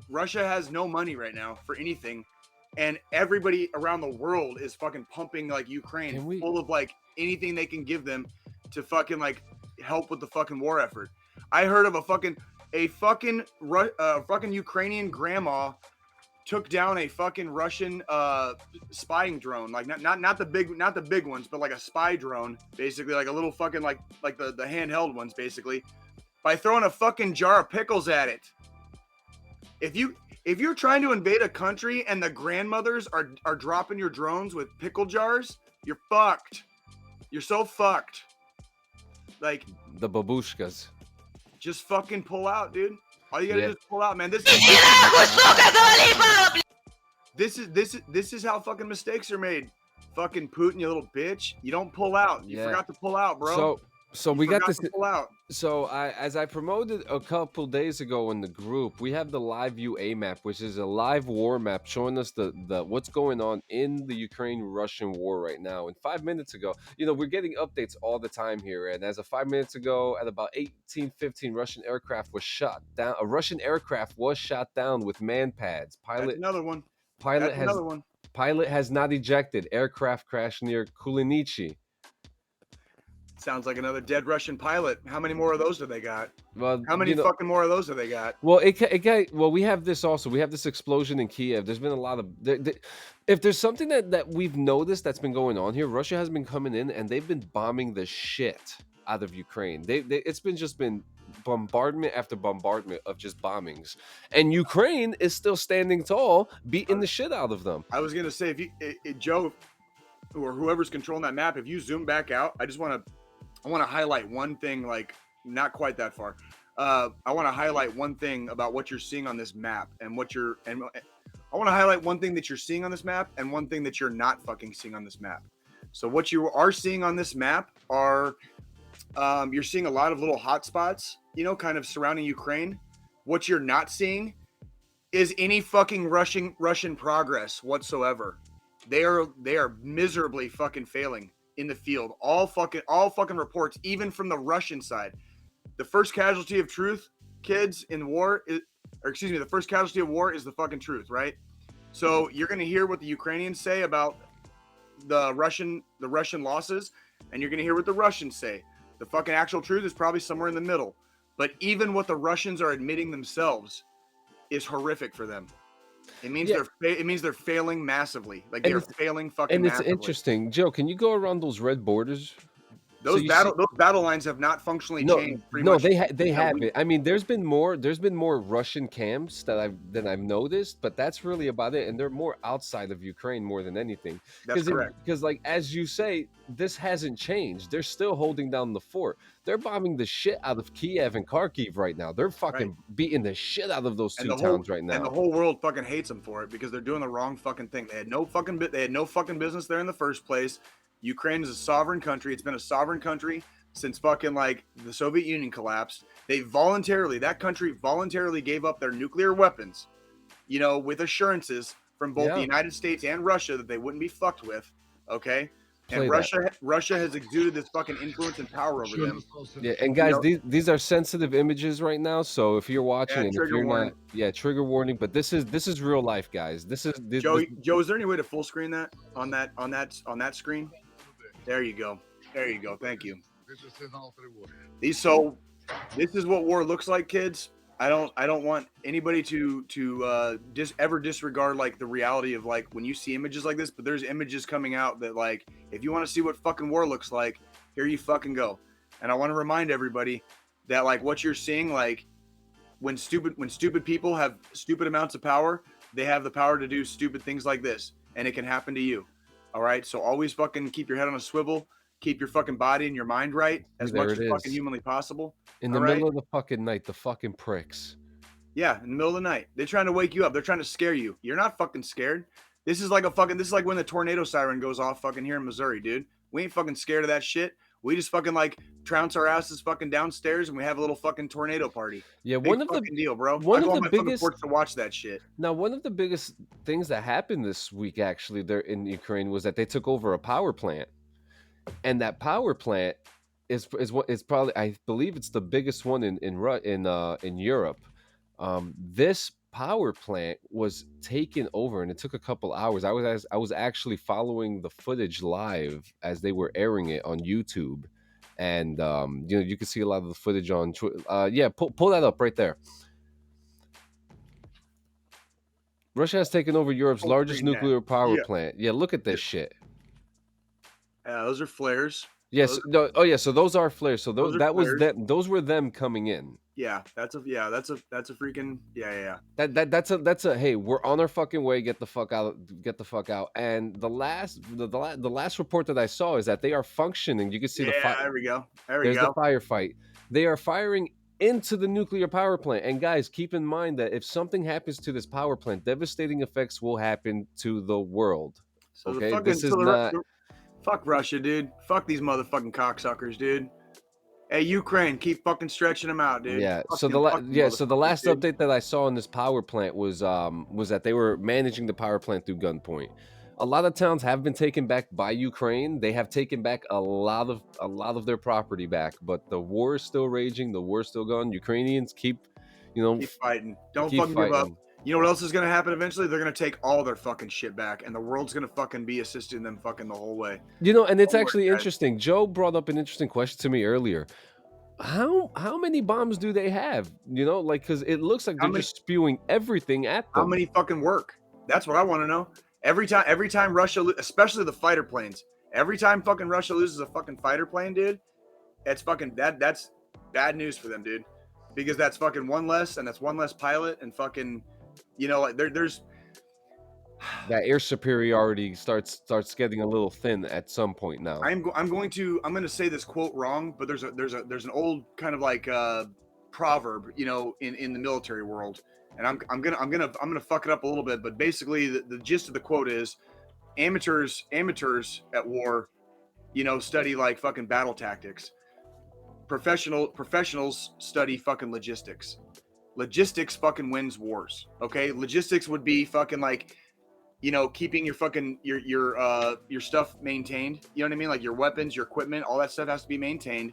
Russia has no money right now for anything. And everybody around the world is fucking pumping like Ukraine full of like anything they can give them to fucking like help with the fucking war effort. I heard of a fucking Ukrainian grandma took down a fucking Russian spying drone, like not the big ones, but like a spy drone, basically like a little fucking like the handheld ones, basically, by throwing a fucking jar of pickles at it. If you're trying to invade a country and the grandmothers are dropping your drones with pickle jars, you're fucked. You're so fucked. Like the babushkas. Just fucking pull out, dude. All you gotta do is pull out, man. This is how fucking mistakes are made. Fucking Putin, you little bitch. You don't pull out. You forgot to pull out, bro. So we got this. Pull out. So as I promoted a couple days ago in the group, we have the Live View A map, which is a live war map showing us the what's going on in the Ukraine-Russian war right now. And 5 minutes ago, we're getting updates all the time here. And as of 5 minutes ago, at about 18:15, Russian aircraft was shot down. A Russian aircraft was shot down with man pads. That's another one. Pilot has not ejected. Aircraft crashed near Kulinichi. Sounds like another dead Russian pilot. How many more of those do they got? Well, how many fucking more of those do they got? Well, we have this also. We have this explosion in Kiev. There's been a lot of. If there's something that we've noticed that's been going on here, Russia has been coming in and they've been bombing the shit out of Ukraine. It's been bombardment after bombardment of just bombings, and Ukraine is still standing tall, beating the shit out of them. I was gonna say, if Joe or whoever's controlling that map, if you zoom back out, I want to highlight one thing, like not quite that far. I want to highlight one thing about what you're seeing on this map and I want to highlight one thing that you're seeing on this map and one thing that you're not fucking seeing on this map. So what you are seeing on this map are, you're seeing a lot of little hot spots, kind of surrounding Ukraine. What you're not seeing is any fucking Russian progress whatsoever. They are miserably fucking failing in the field. All fucking reports, even from the Russian side. The first casualty of truth, kids, in war, the first casualty of war is the fucking truth, right? So you're gonna hear what the Ukrainians say about the Russian losses, and you're gonna hear what the Russians say. The fucking actual truth is probably somewhere in the middle. But even what the Russians are admitting themselves is horrific for them. It means they're failing massively. Like they're failing fucking massively. And it's interesting, Joe. Can you go around those red borders? Those battle lines have not functionally changed. They haven't. I mean, there's been more Russian camps that I've noticed, but that's really about it. And they're more outside of Ukraine more than anything. That's correct. Because, like as you say, this hasn't changed. They're still holding down the fort. They're bombing the shit out of Kiev and Kharkiv right now. They're fucking beating the shit out of those two towns right now. And the whole world fucking hates them for it because they're doing the wrong fucking thing. They had no fucking business there in the first place. Ukraine is a sovereign country. It's been a sovereign country since fucking like the Soviet Union collapsed. That country voluntarily gave up their nuclear weapons, with assurances from both the United States and Russia that they wouldn't be fucked with. Okay. And Russia has exuded this fucking influence and power over them. Yeah, and guys, these are sensitive images right now. So if you're watching, and if you're not, trigger warning. But this is real life, guys. Joe, is there any way to full screen that on that screen? There you go. Thank you. This is what war looks like, kids. I don't want anybody to ever disregard like the reality of like when you see images like this, but there's images coming out that like if you want to see what fucking war looks like, here you fucking go. And I want to remind everybody that like what you're seeing, like when stupid people have stupid amounts of power, they have the power to do stupid things like this, and it can happen to you. All right, so always fucking keep your head on a swivel. Keep your fucking body and your mind right as much as fucking humanly possible. In the middle of the fucking night, the fucking pricks. Yeah, in the middle of the night. They're trying to wake you up. They're trying to scare you. You're not fucking scared. This is like when the tornado siren goes off fucking here in Missouri, dude. We ain't fucking scared of that shit. We just fucking like trounce our asses fucking downstairs and we have a little fucking tornado party. Yeah, one of the deal, bro. One I of the biggest porch to watch that shit. Now, one of the biggest things that happened this week actually there in Ukraine was that they took over a power plant. And that power plant is probably, I believe it's the biggest one in Europe. This power plant was taken over, and it took a couple hours. I was actually following the footage live as they were airing it on YouTube, and you can see a lot of the footage on. Pull that up right there. Russia has taken over Europe's largest nuclear power plant. Yeah, look at this shit. Those are flares. Yes. No. Oh yeah. So those are flares. So Those those are that was flares. them. Those were them coming in. Yeah, that's a freaking yeah. That's a hey, we're on our fucking way. Get the fuck out. Get the fuck out. And the last report that I saw is that they are functioning. You can see the Yeah, fire. there we go. There we There's the go. firefight. They are firing into the nuclear power plant. And guys, keep in mind that if something happens to this power plant, devastating effects will happen to the world. So Okay, this is fuck Russia, dude. Fuck these motherfucking cocksuckers, dude. Hey, Ukraine, keep fucking stretching them out, dude. Yeah. Fuck So them so the motherfuckers, last dude. update that I saw on this power plant was that they were managing the power plant through gunpoint. A lot of towns have been taken back by Ukraine. They have taken back a lot of their property back, but the war is still raging. The war is still going. Ukrainians keep fighting. Don't keep fucking give up. fighting. You know what else is gonna happen eventually? They're gonna take all their fucking shit back, and the world's gonna fucking be assisting them fucking the whole way. And it's Don't worry, actually guys. interesting. Joe brought up an interesting question to me earlier. How many bombs do they have? Because it looks like they're just spewing everything at them. How many fucking work? That's what I want to know. Every time Russia, especially the fighter planes, every time fucking Russia loses a fucking fighter plane, dude, it's fucking that's bad news for them, dude, because that's fucking one less, and that's one less pilot, and fucking, like there's that air superiority starts getting a little thin at some point now. I'm going to say this quote wrong, but there's an old kind of like proverb, in the military world, and I'm gonna fuck it up a little bit, but basically the gist of the quote is amateurs at war, study like fucking battle tactics. Professionals study fucking logistics. Logistics fucking wins wars. Okay, logistics would be fucking like, keeping your fucking your stuff maintained. You know what I mean? Like your weapons, your equipment, all that stuff has to be maintained.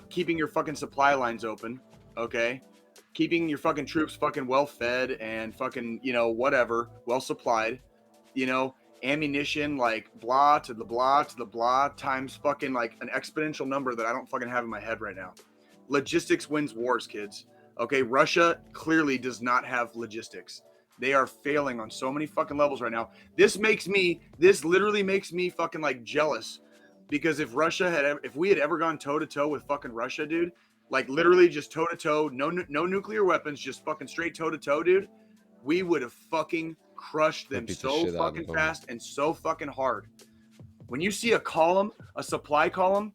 Keeping your fucking supply lines open. Okay, keeping your fucking troops fucking well fed and fucking whatever, well supplied. Ammunition, like blah to the blah to the blah times fucking like an exponential number that I don't fucking have in my head right now. Logistics wins wars, kids. Okay, Russia clearly does not have logistics. They are failing on so many fucking levels right now. This literally makes me fucking like jealous, because if we had ever gone toe to toe with fucking Russia, dude, like literally just toe to toe, no nuclear weapons, just fucking straight toe to toe, dude, we would have fucking crushed them so fucking fast and so fucking hard. When you see a supply column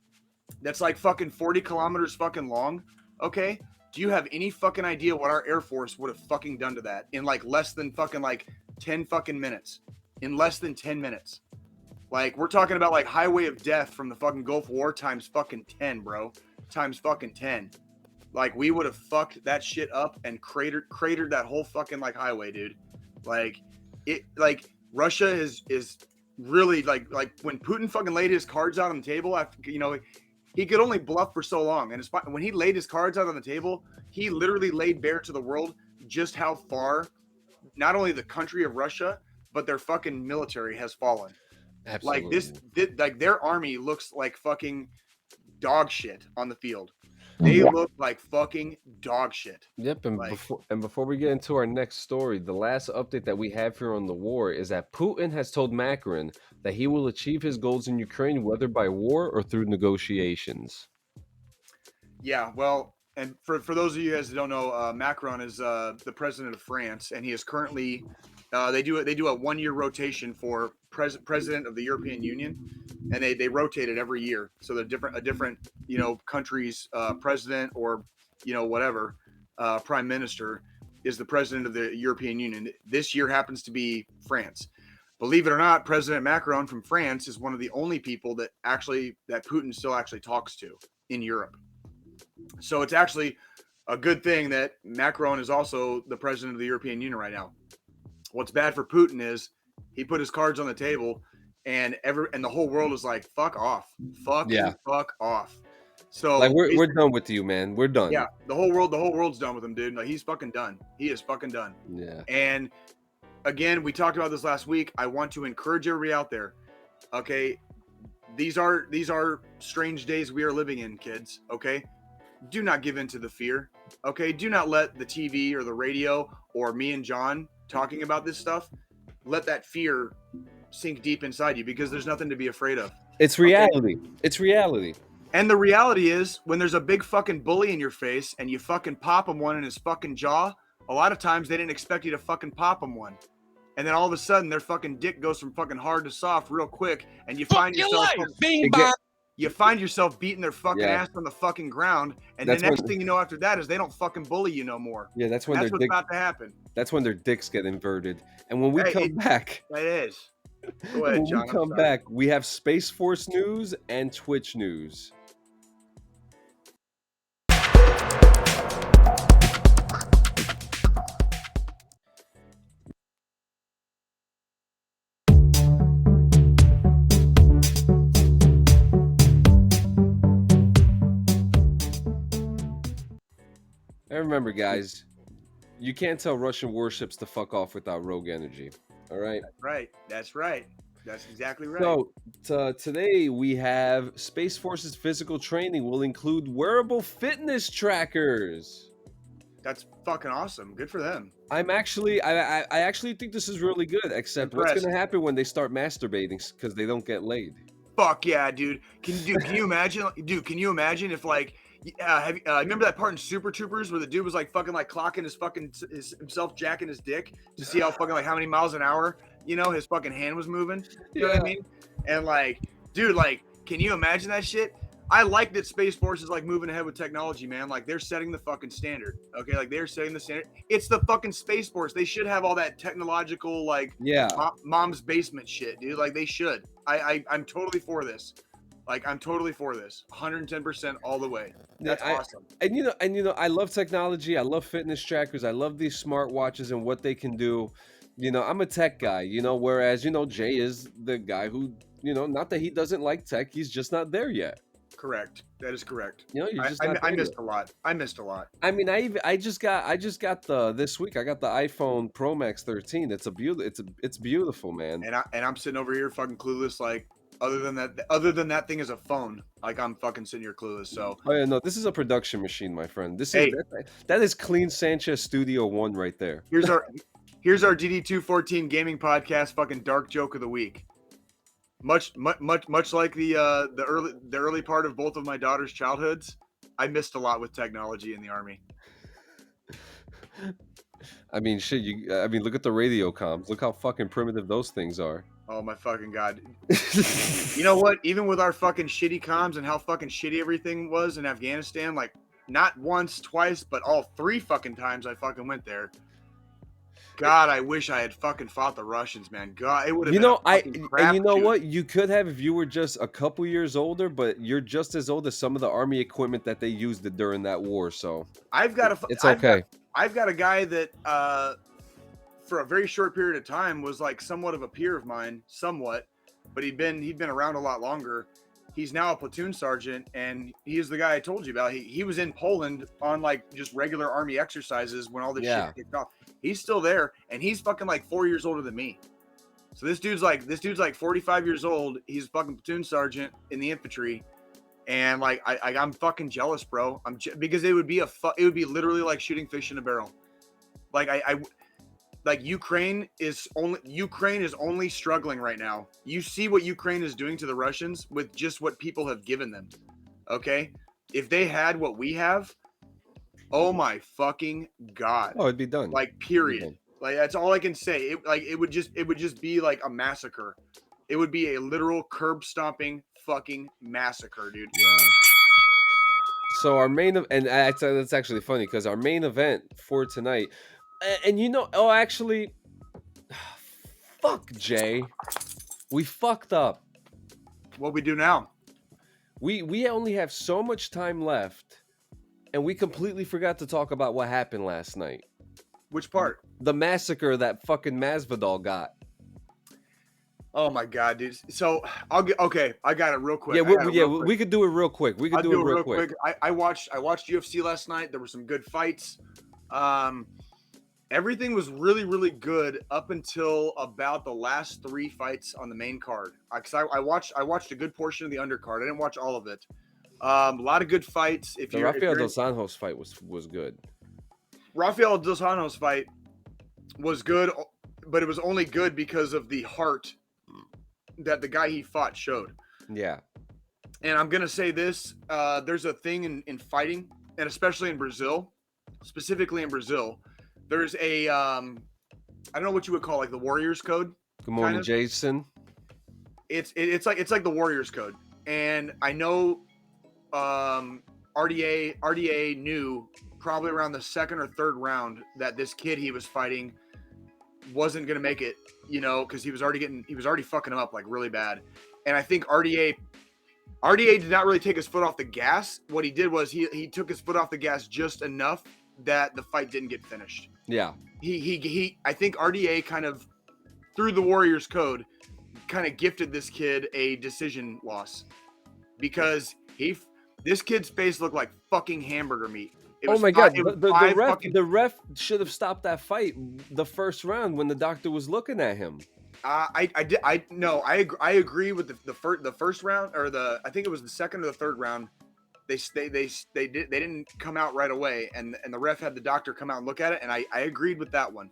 that's like fucking 40 kilometers fucking long, okay? Do you have any fucking idea what our Air Force would have fucking done to that in like less than fucking like 10 fucking minutes? In less than 10 minutes. Like, we're talking about like highway of death from the fucking Gulf War times fucking 10, bro. Times fucking 10. Like, we would have fucked that shit up and cratered that whole fucking like highway, dude. Russia is really like when Putin fucking laid his cards out on the table after, he could only bluff for so long. And when he laid his cards out on the table, he literally laid bare to the world just how far not only the country of Russia, but their fucking military has fallen. Absolutely. Like their army looks like fucking dog shit on the field. They look like fucking dog shit. Yep, and before we get into our next story, the last update that we have here on the war is that Putin has told Macron that he will achieve his goals in Ukraine, whether by war or through negotiations. Yeah, well, and for those of you guys that don't know, Macron is the president of France, and he is currently they do a 1 year rotation for president of the European Union, and they rotate it every year. So a different country's president or whatever prime minister is the president of the European Union. This year happens to be France. Believe it or not, President Macron from France is one of the only people that Putin still actually talks to in Europe. So it's actually a good thing that Macron is also the president of the European Union right now. What's bad for Putin is he put his cards on the table, and the whole world is like, fuck off. Fuck off. So like we're done with you, man. We're done. Yeah, the whole world's done with him, dude. Like, he's fucking done. He is fucking done. Yeah. And again, we talked about this last week. I want to encourage everybody out there. Okay, these are strange days we are living in, kids. Okay, do not give in to the fear. Okay, do not let the TV or the radio or me and John talking about this stuff, let that fear sink deep inside you, because there's nothing to be afraid of. It's reality. Okay? It's reality. And the reality is, when there's a big fucking bully in your face and you fucking pop him one in his fucking jaw, a lot of times they didn't expect you to fucking pop him one. And then all of a sudden, their fucking dick goes from fucking hard to soft real quick, and you find yourself beating their fucking ass on the fucking ground, and the next thing you know after that is they don't fucking bully you no more. Yeah, that's what's about to happen. That's when their dicks get inverted. And when we come back, it is. Go ahead, John. When we come back, we have Space Force news and Twitch news. And remember, guys, you can't tell Russian warships to fuck off without rogue energy. All right? That's right. That's exactly right. So today we have Space Force's physical training will include wearable fitness trackers. That's fucking awesome. Good for them. I actually think this is really good, except what's going to happen when they start masturbating because they don't get laid? Fuck yeah, dude. Can you imagine? Dude, can you imagine if like, remember that part in Super Troopers where the dude was like fucking like clocking himself jacking his dick to see how fucking like how many miles an hour, his fucking hand was moving. You know what I mean? And like, dude, like, can you imagine that shit? I like that Space Force is like moving ahead with technology, man. Like they're setting the fucking standard. Okay, like they're setting the standard. It's the fucking Space Force. They should have all that technological like mom's basement shit, dude. Like they should. I'm totally for this. Like I'm totally for this. 110% all the way. That's awesome. And I love technology. I love fitness trackers. I love these smartwatches and what they can do. I'm a tech guy, whereas, Jay is the guy who, not that he doesn't like tech, he's just not there yet. Correct. That is correct. I missed a lot. I mean, I just got this week I got the iPhone Pro Max 13. It's beautiful, man. And I'm sitting over here fucking clueless, like other than that thing is a phone. Like I'm fucking sitting here clueless. So no, this is a production machine, my friend. That is clean Sanchez Studio One right there. Here's our DD214 Gaming Podcast fucking dark joke of the week. Much like the early part of both of my daughter's childhoods, I missed a lot with technology in the Army. I mean, shit. Look at the radio comms. Look how fucking primitive those things are. Oh my fucking god! You know what? Even with our fucking shitty comms and how fucking shitty everything was in Afghanistan, like not once, twice, but all 3 fucking times I fucking went there. God, I wish I had fucking fought the Russians, man. God, it would have been what? You could have if you were just a couple years older, but you're just as old as some of the Army equipment that they used during that war. So it's okay. I've got a guy that, for a very short period of time, was like somewhat of a peer of mine, but he'd been around a lot longer. He's now a platoon sergeant, and he is the guy I told you about. He was in Poland on like just regular Army exercises when all this shit kicked off. He's still there, and he's fucking like 4 years older than me. So this dude's like 45 years old. He's a fucking platoon sergeant in the infantry, and like I'm fucking jealous, bro. Because it would be literally like shooting fish in a barrel. Like like Ukraine is only struggling right now. You see what Ukraine is doing to the Russians with just what people have given them. Okay? If they had what we have, oh my fucking god. Oh, it'd be done. Like period. Like that's all I can say. It would just be like a massacre. It would be a literal curb stomping fucking massacre, dude. Yeah. So our that's actually funny because our main event for tonight, and actually, fuck Jay, we fucked up. What we do now? We only have so much time left, and we completely forgot to talk about what happened last night. Which part? The massacre that fucking Masvidal got. Oh my god, dude. So I got it real quick. We could do it real quick. I'll do it real quick. I watched UFC last night. There were some good fights. Everything was really, really good up until about the last 3 fights on the main card. Because I watched a good portion of the undercard. I didn't watch all of it. A lot of good fights. The Rafael dos Anjos fight was good. Rafael dos Anjos fight was good, but it was only good because of the heart that the guy he fought showed. Yeah. And I'm gonna say this: there's a thing in fighting, and especially in Brazil, specifically in Brazil, there's a I don't know what you would call like the Warriors Code. Good morning, kind of. Jason. It's like the Warriors Code, and I know RDA knew probably around the second or third round that this kid he was fighting wasn't gonna make it, because he was already fucking him up like really bad. And I think RDA did not really take his foot off the gas. What he did was he took his foot off the gas just enough that the fight didn't get finished. Yeah. He I think RDA kind of through the Warriors Code kind of gifted this kid a decision loss because this kid's face looked like fucking hamburger meat. Oh my god! The ref should have stopped that fight the first round when the doctor was looking at him. I agree with the first round, or I think it was the second or the third round. They didn't come out right away, and the ref had the doctor come out and look at it, and I agreed with that one.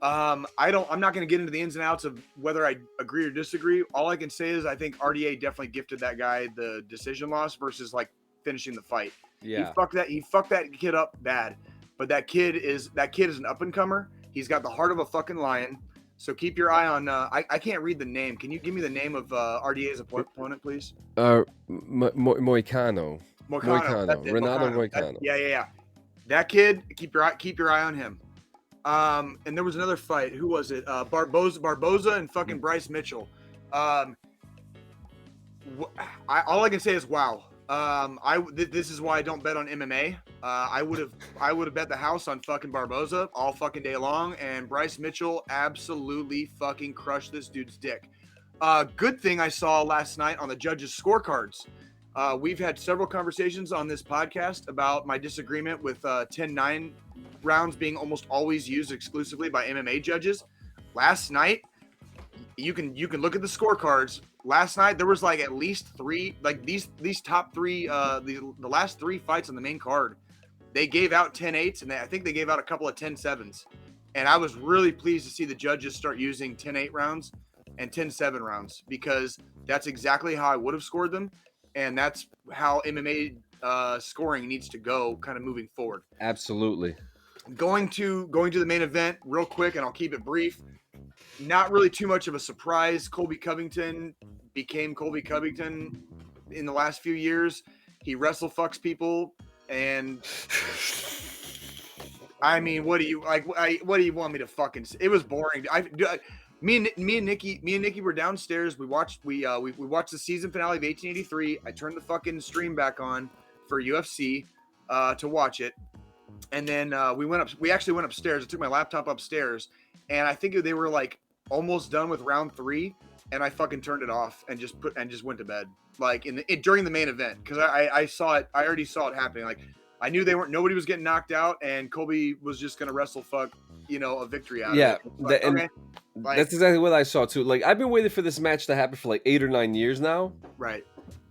I'm not going to get into the ins and outs of whether I agree or disagree. All I can say is I think RDA definitely gifted that guy the decision loss versus like finishing the fight. Yeah. He fucked that kid up bad. But that kid is an up and comer. He's got the heart of a fucking lion. So keep your eye on I can't read the name. Can you give me the name of RDA's opponent, please? Moicano. Renato Moicano. Yeah. That kid, keep your eye on him. And there was another fight. Who was it? Barboza and fucking Bryce Mitchell. All I can say is wow. This is why I don't bet on MMA. I would have bet the house on fucking Barboza all fucking day long, and Bryce Mitchell absolutely fucking crushed this dude's dick. Good thing I saw last night on the judges' scorecards. We've had several conversations on this podcast about my disagreement with 10-9 rounds being almost always used exclusively by MMA judges. Last night, you can look at the scorecards. Last night there was like at least three, like these top three, the last three fights on the main card, they gave out 10-8s, and I think they gave out a couple of 10-7s. And I was really pleased to see the judges start using 10-8 rounds and 10-7 rounds, because that's exactly how I would have scored them, and that's how MMA scoring needs to go, kind of moving forward. Absolutely. Going to the main event real quick, and I'll keep it brief. Not really too much of a surprise. Colby Covington became Colby Covington in the last few years. He wrestle fucks people, and I mean, what do you like? What do you want me to fucking say? It was boring. Me and Nikki were downstairs. We watched the season finale of 1883. I turned the fucking stream back on for UFC to watch it, and then we actually went upstairs. I took my laptop upstairs, and I think they were like almost done with round 3, and I fucking turned it off and just went to bed, like during the main event, because I saw it. I already saw it happening. Like I knew nobody was getting knocked out, and Colby was just gonna wrestle fuck, a victory out of it. Like, okay. That's exactly what I saw too. Like I've been waiting for this match to happen for like 8 or 9 years now. Right.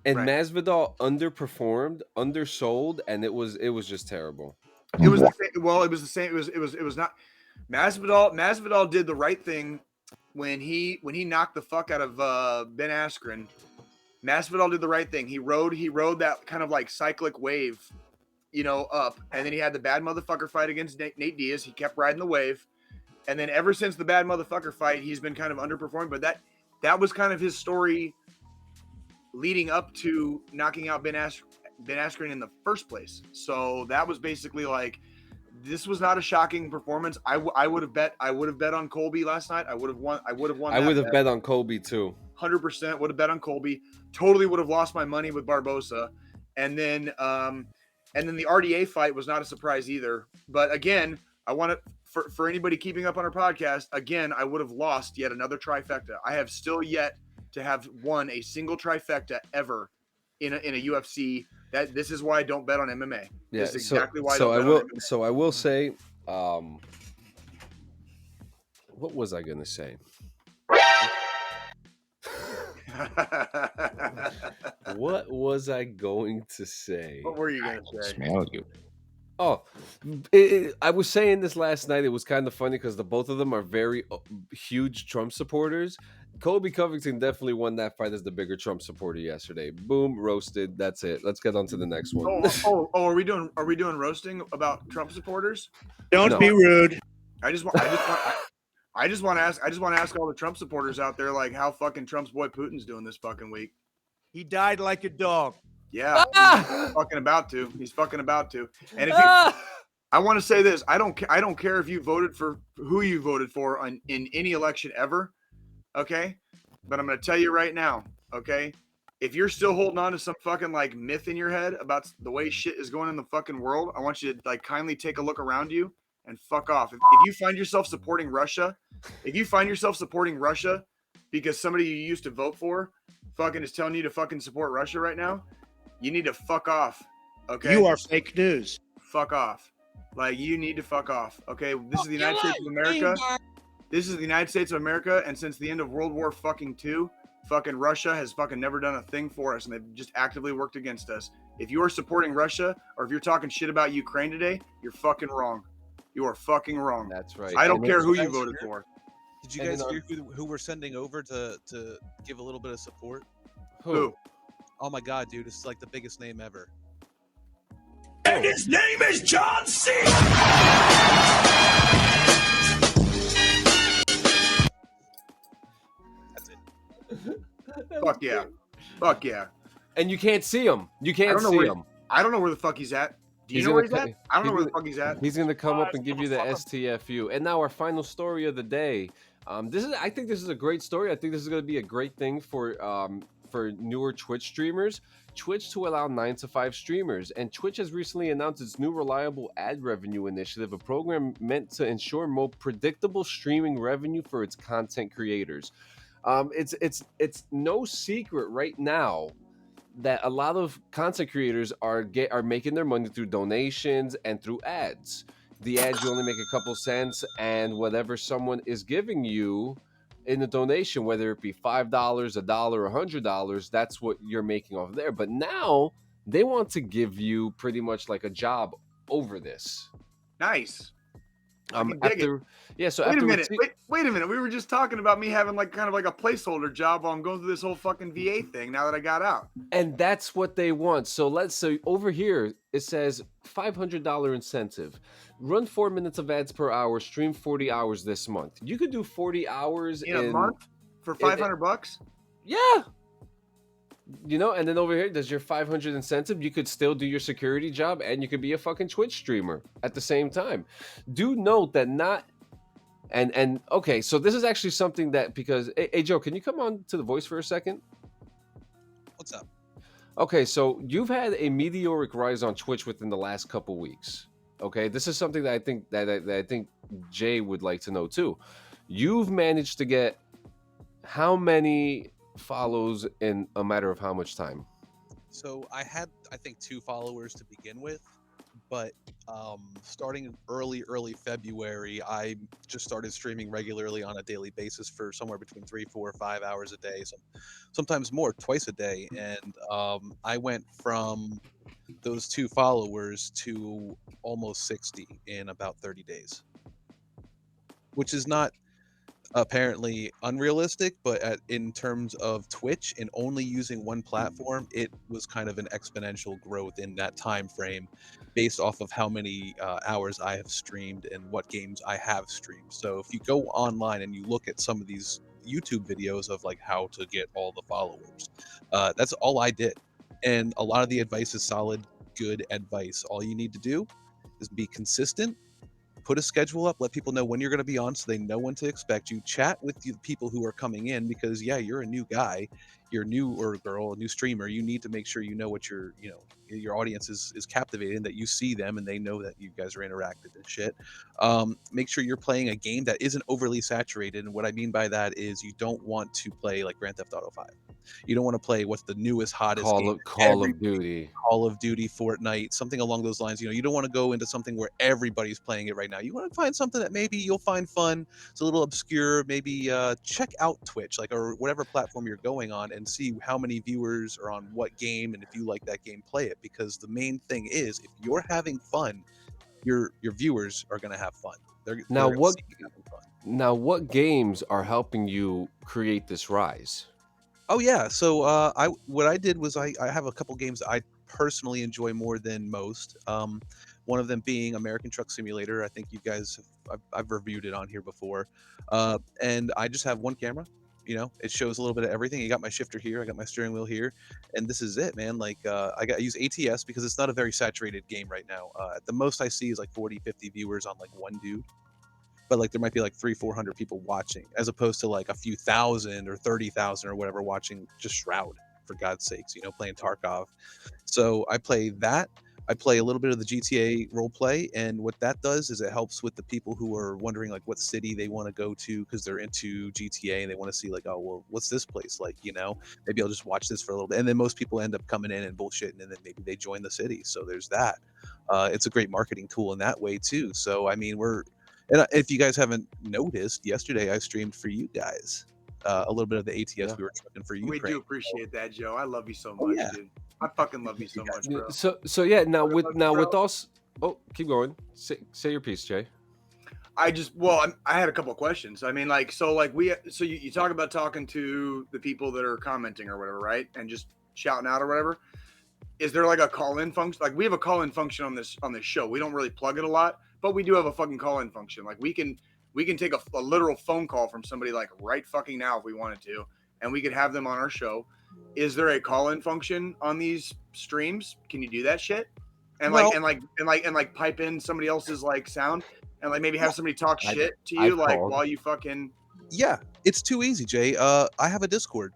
And right. Masvidal underperformed, undersold, and it was just terrible. It was the same. It was not. Masvidal did the right thing when he knocked the fuck out of Ben Askren. Masvidal did the right thing. He rode that kind of like cyclic wave, up, and then he had the bad motherfucker fight against Nate Diaz. He kept riding the wave, and then ever since the bad motherfucker fight, he's been kind of underperformed. But that was kind of his story leading up to knocking out Ben Askren in the first place. So that was basically like, this was not a shocking performance. I would have bet on Colby last night. I would have won. I would have bet on Colby too. 100% would have bet on Colby. Totally would have lost my money with Barboza. And then the RDA fight was not a surprise either. But again, I want to, for anybody keeping up on our podcast, again, I would have lost yet another trifecta. I have still yet to have won a single trifecta ever in a UFC. This is why I don't bet on MMA. Yeah, this is exactly why. I will say, what was I gonna say? What was I going to say? What were you gonna say? Smell you. Oh, I was saying this last night. It was kind of funny because the both of them are very huge Trump supporters. Kobe Covington definitely won that fight as the bigger Trump supporter yesterday. Boom, roasted. That's it. Let's get on to the next one. Are we doing roasting about Trump supporters? Don't be rude. I just want to ask all the Trump supporters out there, like, how fucking Trump's boy Putin's doing this fucking week. He died like a dog. Yeah, he's fucking about to. And if I want to say this, I don't care if you voted for who you voted for in any election ever, okay? But I'm going to tell you right now, okay? If you're still holding on to some fucking like myth in your head about the way shit is going in the fucking world, I want you to like kindly take a look around you and fuck off. If you find yourself supporting Russia, because somebody you used to vote for fucking is telling you to fucking support Russia right now, you need to fuck off. Okay? You are fake news. Fuck off. Like, you need to fuck off. Okay? This is the United States of America. This is the United States of America, and since the end of World War fucking II, fucking Russia has fucking never done a thing for us, and they've just actively worked against us. If you are supporting Russia, or if you're talking shit about Ukraine today, you're fucking wrong. You are fucking wrong. That's right. I don't care who you voted for. Did you guys hear who we're sending over to give a little bit of support? Who? Oh my god, dude, it's like the biggest name ever. And his name is John C. That's it. Fuck yeah. Fuck yeah. And you can't see him. You can't see him. I don't know where the fuck he's at. Do you know where he's at? I don't know where the fuck he's at. He's gonna come up and give you the STFU. And now our final story of the day. I think this is a great story. I think this is gonna be a great thing for newer Twitch streamers. Twitch to allow 9 to 5 streamers, and Twitch has recently announced its new reliable ad revenue initiative, a program meant to ensure more predictable streaming revenue for its content creators. It's no secret right now that a lot of content creators are making their money through donations and through ads. The ads, you only make a couple cents, and whatever someone is giving you in the donation, whether it be $5, $1, or $100, that's what you're making off there. But now they want to give you pretty much like a job over this. Nice. So wait a minute. We were just talking about me having like kind of like a placeholder job while I'm going through this whole fucking VA thing now that I got out. And that's what they want. So over here it says $500 incentive. Run 4 minutes of ads per hour, stream 40 hours this month. You could do 40 hours in a month for $500? Yeah. You know, and then over here, there's your 500 incentive. You could still do your security job, and you could be a fucking Twitch streamer at the same time. Do note that okay, so this is actually something that, because, hey Joe, can you come on to the voice for a second? What's up? Okay, so you've had a meteoric rise on Twitch within the last couple weeks. Okay, this is something that I think Jay would like to know too. You've managed to get how many follows in a matter of how much time? So I had, I think, 2 followers to begin with, but starting early February, I just started streaming regularly on a daily basis for somewhere between 3, 4, 5 hours a day, sometimes more, twice a day. And I went from those 2 followers to almost 60 in about 30 days, which is not apparently unrealistic, but in terms of Twitch and only using one platform, it was kind of an exponential growth in that time frame based off of how many hours I have streamed and what games I have streamed. So if you go online and you look at some of these YouTube videos of like how to get all the followers, that's all I did. And a lot of the advice is solid, good advice. All you need to do is be consistent. Put a schedule up, let people know when you're going to be on so they know when to expect you. Chat with the people who are coming in, because yeah, you're a new guy, you're new, or girl, a new streamer. You need to make sure you know what your audience is captivating, that you see them and they know that you guys are interactive and shit. Make sure you're playing a game that isn't overly saturated. And what I mean by that is you don't want to play like Grand Theft Auto 5. You don't want to play what's the newest, hottest game. Call of Duty, Fortnite, something along those lines. You don't want to go into something where everybody's playing it right now. You want to find something that maybe you'll find fun. It's a little obscure. Maybe check out Twitch, or whatever platform you're going on, and see how many viewers are on what game. And if you like that game, play it. Because the main thing is, if you're having fun, your viewers are going to have fun. They're Now gonna what? see you having fun. Now what games are helping you create this rise? Oh yeah, so what I did was I have a couple games that I personally enjoy more than most. One of them being American Truck Simulator. I think you guys I've reviewed it on here before, and I just have one camera. You know, it shows a little bit of everything. You got my shifter here, I got my steering wheel here, and this is it, man. Like I use ATS because it's not a very saturated game right now. At the most I see is like 40, 50 viewers on like one dude. But like there might be like 300-400 people watching, as opposed to like a few thousand or 30,000 or whatever watching just Shroud, for God's sakes, you know, playing Tarkov. So I play that. I play a little bit of the GTA role play, and what that does is it helps with the people who are wondering like what city they want to go to because they're into GTA and they want to see like, oh well, what's this place like? You know, maybe I'll just watch this for a little bit, and then most people end up coming in and bullshitting, and then maybe they join the city. So there's that. It's a great marketing tool in that way too. So I mean, and if you guys haven't noticed, yesterday I streamed for you guys a little bit of the ATS we were trucking for you. We do appreciate that, Joe. I love you so Oh, much, yeah. dude. I fucking love you so much, bro. So yeah. Now with bro. us. Oh, keep going. Say your piece, Jay. I had a couple of questions. I mean, you talk about talking to the people that are commenting or whatever, right? And just shouting out or whatever. Is there like a call-in function? Like we have a call-in function on this show. We don't really plug it a lot, but we do have a fucking call-in function. Like we can take a literal phone call from somebody like right fucking now if we wanted to, and we could have them on our show. Is there a call-in function on these streams? Can you do that shit? And like pipe in somebody else's like sound and like maybe have somebody talk shit to you like while you fucking. Yeah, it's too easy, Jay. I have a Discord.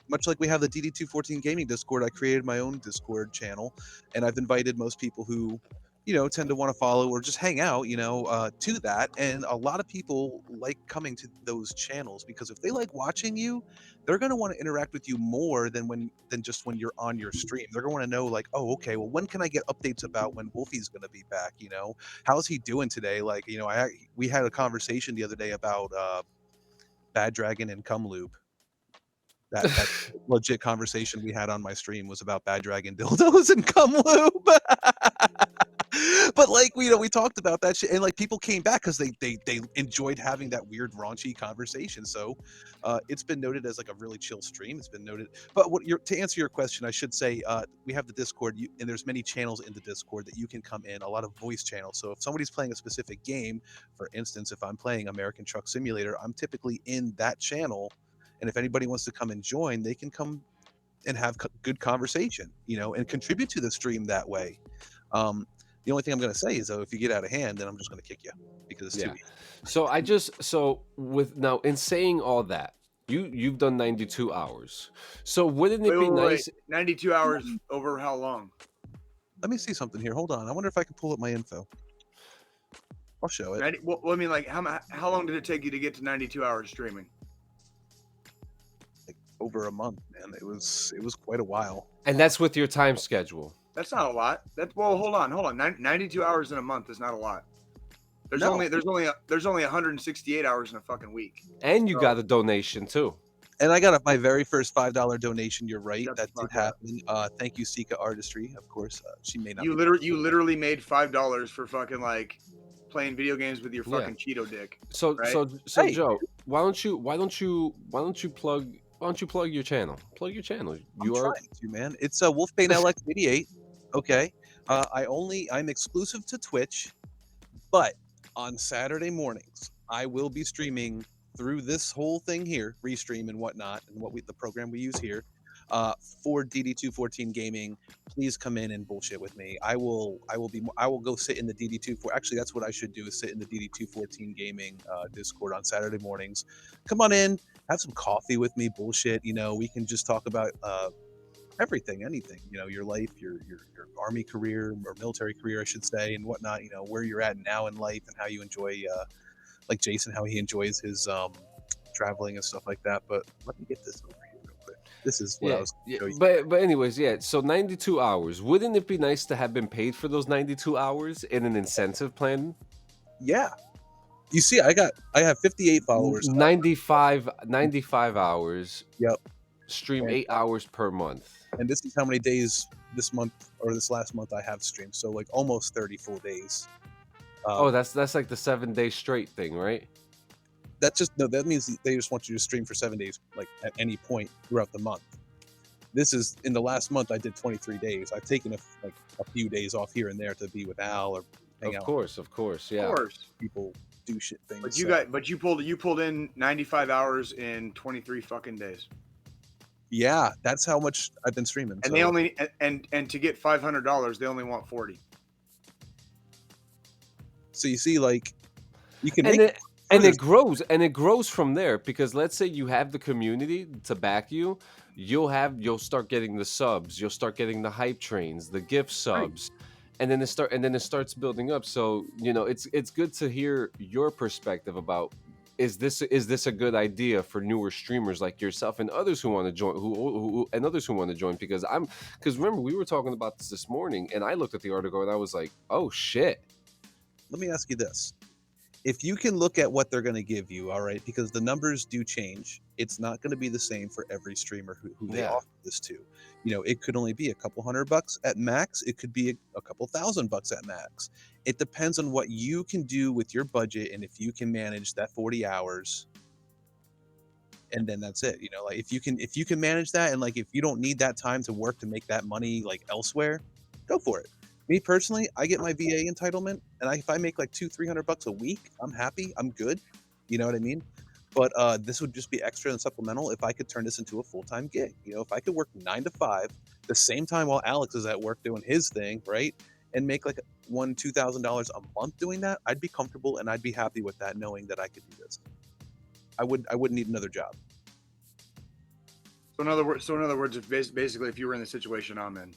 Much like we have the DD214 Gaming Discord, I created my own Discord channel, and I've invited most people who, you know, tend to want to follow or just hang out, you know, to that. And a lot of people like coming to those channels because if they like watching you, they're going to want to interact with you more than just when you're on your stream. They're going to want to know like, oh, okay, well, when can I get updates about when Wolfie's going to be back? You know, how's he doing today? Like, you know, we had a conversation the other day about Bad Dragon and Cum Lube. That legit conversation we had on my stream was about Bad Dragon dildos and cum lube. But like we talked about that shit, and like people came back because they enjoyed having that weird raunchy conversation. So it's been noted as like a really chill stream. It's been noted. But to answer your question, I should say we have the Discord, and there's many channels in the Discord that you can come in. A lot of voice channels. So if somebody's playing a specific game, for instance, if I'm playing American Truck Simulator, I'm typically in that channel. And if anybody wants to come and join, they can come and have good conversation, you know, and contribute to the stream that way. The only thing I'm going to say is, though, if you get out of hand, then I'm just going to kick you because it's too easy. So in saying all that, you've done 92 hours. So wouldn't it be nice? 92 hours over how long? Let me see something here. Hold on. I wonder if I can pull up my info. I'll show it. Well, I mean, like how long did it take you to get to 92 hours streaming? Over a month, man. It was quite a while. And that's with your time schedule. That's not a lot. Hold on. 92 hours in a month is not a lot. There's only 168 hours in a fucking week. And you got a donation too. And I got my very first $5 donation. You're right. That did happen. Thank you, Sika Artistry. Of course, she may not. You literally made $5 for fucking like playing video games with your fucking Cheeto dick. So right? so hey. Joe, why don't you plug your channel? Plug your channel. I'm trying to, man. It's Wolfbane LX88. Okay. I'm exclusive to Twitch, but on Saturday mornings, I will be streaming through this whole thing here, Restream and whatnot, and the program we use here, for DD214 Gaming. Please come in and bullshit with me. I will go sit in the DD214. Actually, that's what I should do, is sit in the DD214 Gaming Discord on Saturday mornings. Come on in, have some coffee with me, bullshit. You know, we can just talk about everything, anything. You know, your life, your army career or military career, I should say, and whatnot. You know, where you're at now in life and how you enjoy, like Jason, how he enjoys his traveling and stuff like that. But let me get this over here real quick. This is what I was. But anyways, So 92 hours. Wouldn't it be nice to have been paid for those 92 hours in an incentive plan? Yeah. You see, I have 58 followers. 95 hours. Yep. Stream 8 hours per month. And this is how many days this month or this last month I have streamed. So like almost 30 full days. That's like the 7-day straight thing, right? That means they just want you to stream for 7 days, like at any point throughout the month. This is in the last month I did 23 days. I've taken a few days off here and there to be with Al or hang out. Of course, yeah. Of course. People do shit things. But you pulled in 95 hours in 23 fucking days. Yeah, that's how much I've been streaming. And they only and to get $500, they only want 40. So you see, like, you can and it grows from there, because let's say you have the community to back you, you'll start getting the subs, you'll start getting the hype trains, the gift subs, and then it starts building up. So it's good to hear your perspective about is this a good idea for newer streamers like yourself and others who want to join, because remember we were talking about this morning, and I looked at the article and I was like, oh shit. Let me ask you this. If you can look at what they're going to give you, all right, because the numbers do change. It's not going to be the same for every streamer who they offer this to. It could only be a couple $100 at max. It could be a couple $1,000 at max. It depends on what you can do with your budget, and if you can manage that 40 hours, and then that's it. Like if you can manage that, and like if you don't need that time to work to make that money like elsewhere, go for it. Me personally, I get my VA entitlement, and if I make like $200-300 a week, I'm happy. I'm good. You know what I mean? But this would just be extra and supplemental if I could turn this into a full-time gig. If I could work 9 to 5, the same time while Alex is at work doing his thing, right, and make like $1,000-2,000 a month doing that, I'd be comfortable and I'd be happy with that, knowing that I could do this. I wouldn't need another job. So in other words, if basically if you were in the situation I'm in.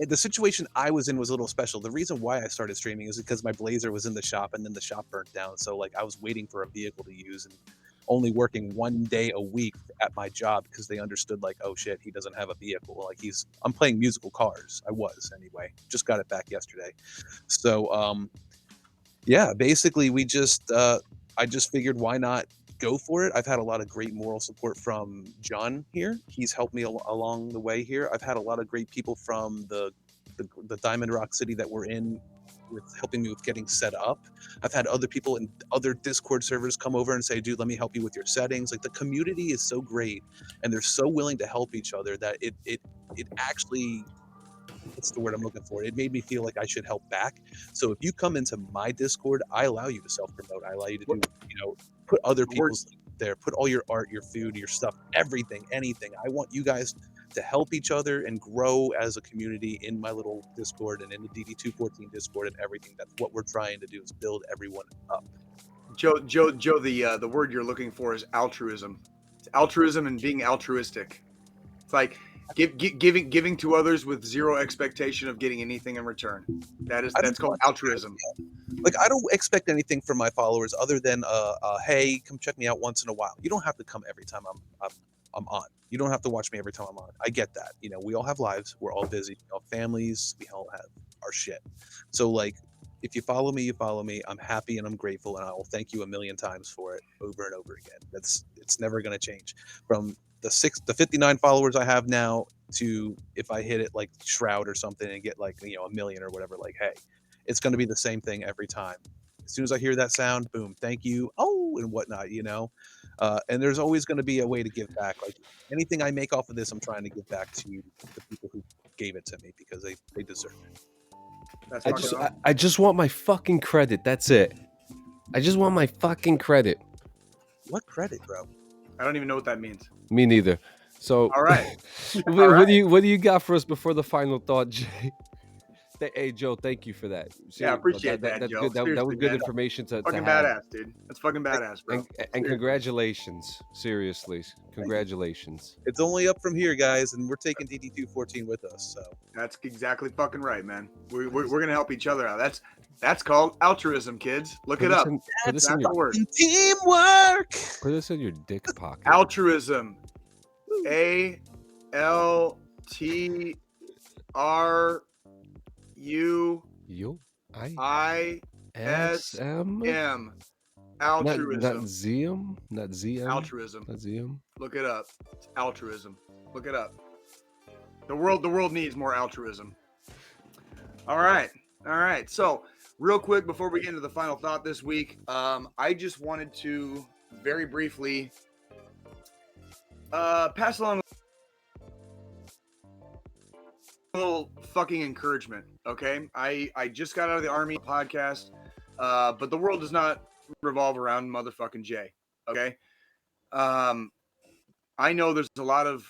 The situation I was in was a little special. The reason why I started streaming is because my Blazer was in the shop, and then the shop burnt down. So like I was waiting for a vehicle to use, and only working 1 day a week at my job, because they understood like, oh shit, he doesn't have a vehicle. Like I'm playing musical cars. I was anyway. Just got it back yesterday. So yeah, basically I just figured, why not go for it? I've had a lot of great moral support from John here. He's helped me along the way here. I've had a lot of great people from the Diamond Rock City that we're in with helping me with getting set up. I've had other people in other Discord servers come over and say, dude, let me help you with your settings. Like, the community is so great, and they're so willing to help each other that it actually, what's the word I'm looking for? It made me feel like I should help back. So if you come into my Discord, I allow you to self-promote. I allow you to do, put other people's there, put all your art, your food, your stuff, everything, anything. I want you guys to help each other and grow as a community in my little Discord and in the DD214 Discord and everything. That's what we're trying to do, is build everyone up. Joe, the word you're looking for is altruism. It's altruism and being altruistic. It's like giving to others with zero expectation of getting anything in return. That's called altruism. Like, I don't expect anything from my followers other than hey, come check me out once in a while. You don't have to come every time I'm on. You don't have to watch me every time I'm on. I get that. We all have lives. We're all busy. We all have families. We all have our shit. So like, if you follow me, you follow me. I'm happy and I'm grateful, and I will thank you a million times for it over and over again. It's never going to change. From the 59 followers I have now to if I hit it like Shroud or something and get like, 1 million or whatever, like, hey, it's going to be the same thing every time. As soon as I hear that sound, boom, thank you, oh, and whatnot, and there's always going to be a way to give back. Like, anything I make off of this, I'm trying to give back to the people who gave it to me, because they deserve it. I just want my fucking credit. That's it. I just want my fucking credit. What credit, bro? I don't even know what that means. Me neither. So, all right. What do you got for us before the final thought, Jay? Hey, Joe, thank you for that. Seriously, I appreciate that, Joe. Good. That was good information to fucking have. Badass, dude. That's fucking badass, bro. And congratulations. Seriously, congratulations. It's only up from here, guys, and we're taking DD214 with us. So that's exactly fucking right, man. We're gonna help each other out. That's called altruism, kids. Look it up. That's the word. Teamwork. Put this in your dick pocket. Altruism. ALTRUISM. Altruism. Not ZM. Altruism. Not ZM. Look it up. It's altruism. Look it up. The world needs more altruism. All right. All right. So, real quick before we get into the final thought this week, I just wanted to very briefly pass along a little fucking encouragement. Okay. I just got out of the Army podcast, but the world does not revolve around motherfucking Jay. Okay. I know there's a lot of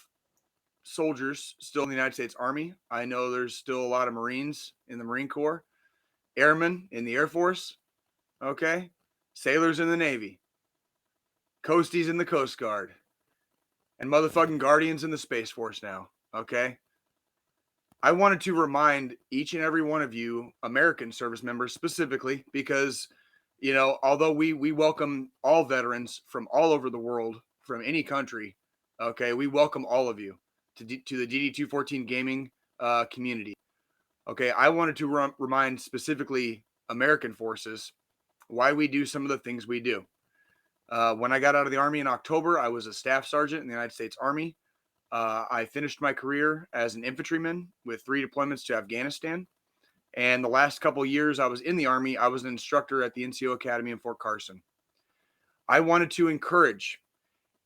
soldiers still in the United States Army. I know there's still a lot of Marines in the Marine Corps, airmen in the Air Force, okay? Sailors in the Navy, coasties in the Coast Guard, and motherfucking Guardians in the Space Force now, okay? I wanted to remind each and every one of you, American service members specifically, because, you know, although we welcome all veterans from all over the world, from any country, okay, we welcome all of you to the DD214 Gaming community. Okay, I wanted to remind specifically American forces why we do some of the things we do. When I got out of the Army in October, I was a staff sergeant in the United States Army. I finished my career as an infantryman with 3 deployments to Afghanistan. And the last couple of years I was in the Army, I was an instructor at the NCO Academy in Fort Carson. I wanted to encourage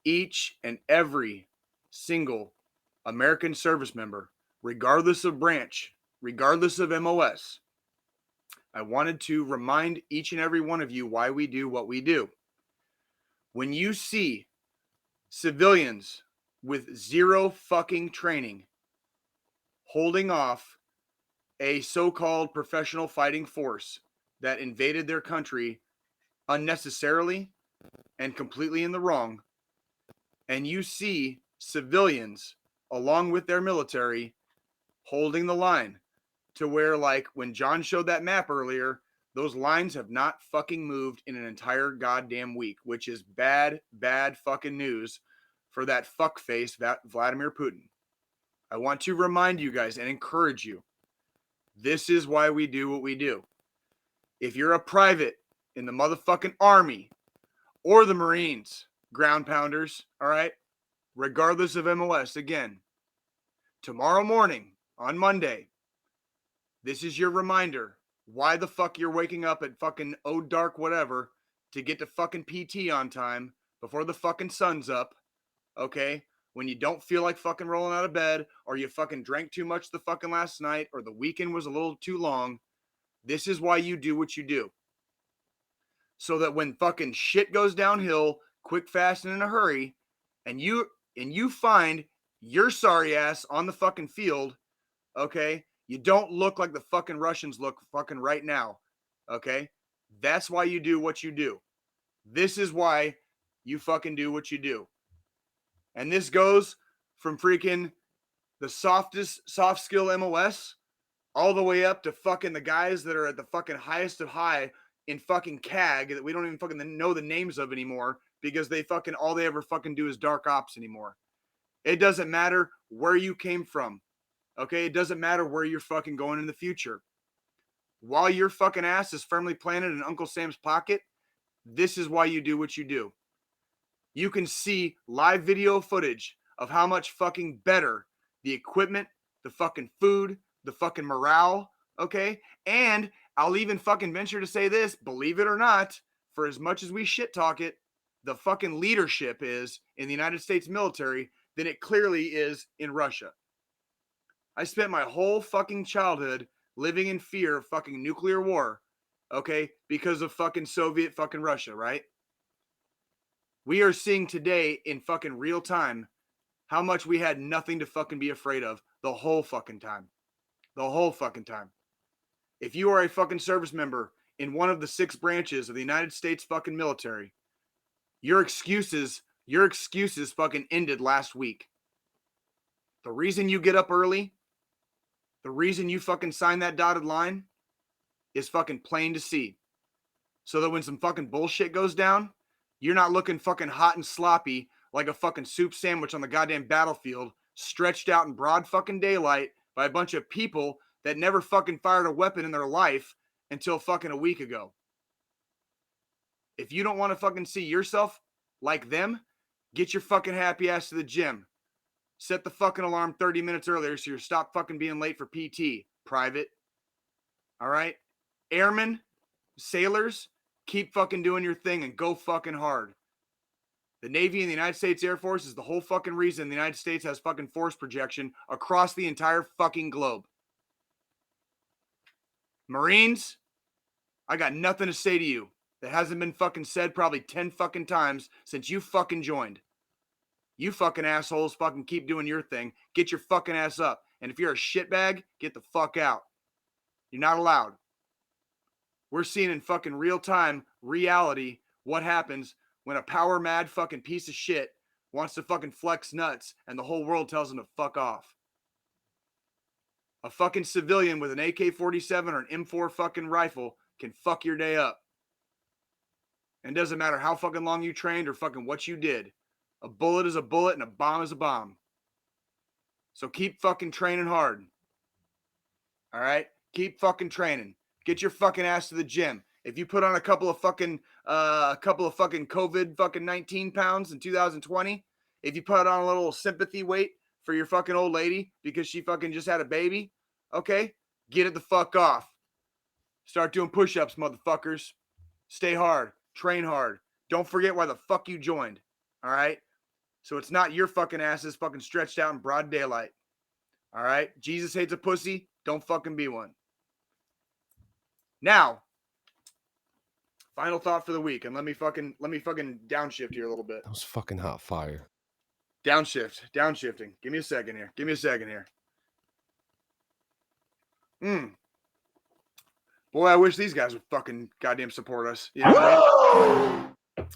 each and every single American service member, regardless of branch, regardless of MOS, I wanted to remind each and every one of you why we do what we do. When you see civilians with zero fucking training holding off a so-called professional fighting force that invaded their country unnecessarily and completely in the wrong, and you see civilians along with their military holding the line to where, like, when John showed that map earlier, those lines have not fucking moved in an entire goddamn week, which is bad fucking news for that fuckface Vladimir Putin. I want to remind you guys and encourage you. This is why we do what we do. If you're a private in the motherfucking Army or the Marines, ground pounders, all right, regardless of MOS, again, tomorrow morning on Monday, this is your reminder why the fuck you're waking up at fucking dark whatever to get to fucking PT on time before the fucking sun's up, okay? When you don't feel like fucking rolling out of bed, or you fucking drank too much the fucking last night, or the weekend was a little too long, this is why you do what you do. So that when fucking shit goes downhill, quick, fast, and in a hurry, and you find your sorry ass on the fucking field, okay? You don't look like the fucking Russians look fucking right now, okay? That's why you do what you do. This is why you fucking do what you do. And this goes from freaking the soft skill MOS all the way up to fucking the guys that are at the fucking highest of high in fucking CAG that we don't even fucking know the names of anymore because they fucking, all they ever fucking do is dark ops anymore. It doesn't matter where you came from. Okay, it doesn't matter where you're fucking going in the future. While your fucking ass is firmly planted in Uncle Sam's pocket, this is why you do what you do. You can see live video footage of how much fucking better the equipment, the fucking food, the fucking morale, okay? And I'll even fucking venture to say this, believe it or not, for as much as we shit talk it, the fucking leadership is in the United States military than it clearly is in Russia. I spent my whole fucking childhood living in fear of fucking nuclear war, okay, because of fucking Soviet fucking Russia, right? We are seeing today in fucking real time how much we had nothing to fucking be afraid of the whole fucking time. The whole fucking time. If you are a fucking service member in one of the 6 branches of the United States fucking military, your excuses fucking ended last week. The reason you get up early, the reason you fucking sign that dotted line is fucking plain to see. So that when some fucking bullshit goes down, you're not looking fucking hot and sloppy like a fucking soup sandwich on the goddamn battlefield, stretched out in broad fucking daylight by a bunch of people that never fucking fired a weapon in their life until fucking a week ago. If you don't want to fucking see yourself like them, get your fucking happy ass to the gym. Set the fucking alarm 30 minutes earlier so you stop fucking being late for PT, private. All right? Airmen, sailors, keep fucking doing your thing and go fucking hard. The Navy and the United States Air Force is the whole fucking reason the United States has fucking force projection across the entire fucking globe. Marines, I got nothing to say to you that hasn't been fucking said probably 10 fucking times since you fucking joined. You fucking assholes fucking keep doing your thing. Get your fucking ass up. And if you're a shitbag, get the fuck out. You're not allowed. We're seeing in fucking real time reality what happens when a power mad fucking piece of shit wants to fucking flex nuts and the whole world tells him to fuck off. A fucking civilian with an AK-47 or an M4 fucking rifle can fuck your day up. And it doesn't matter how fucking long you trained or fucking what you did. A bullet is a bullet and a bomb is a bomb. So keep fucking training hard. All right? Keep fucking training. Get your fucking ass to the gym. If you put on a couple of fucking COVID fucking 19 pounds in 2020, if you put on a little sympathy weight for your fucking old lady because she fucking just had a baby, okay? Get it the fuck off. Start doing push-ups, motherfuckers. Stay hard. Train hard. Don't forget why the fuck you joined. All right? So it's not your fucking asses fucking stretched out in broad daylight. All right? Jesus hates a pussy. Don't fucking be one. Now, final thought for the week, and let me fucking downshift here a little bit. That was fucking hot fire. Downshifting. Give me a second here. Boy, I wish these guys would fucking goddamn support us. You know what I mean?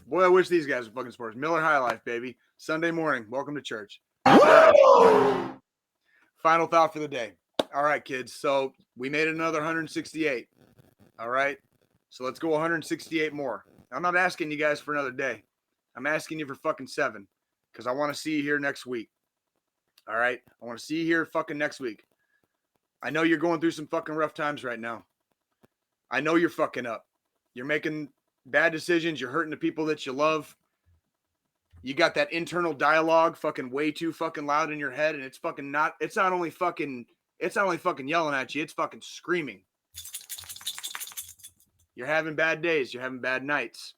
Boy, I wish these guys would fucking support us. Miller High Life, baby. Sunday morning. Welcome to church. Final thought for the day. All right, kids. So we made it another 168. All right. So let's go 168 more. I'm not asking you guys for another day. I'm asking you for fucking 7 because I want to see you here next week. All right. I want to see you here fucking next week. I know you're going through some fucking rough times right now. I know you're fucking up. You're making bad decisions. You're hurting the people that you love. You got that internal dialogue fucking way too fucking loud in your head. And it's not only fucking yelling at you. It's fucking screaming. You're having bad days. You're having bad nights.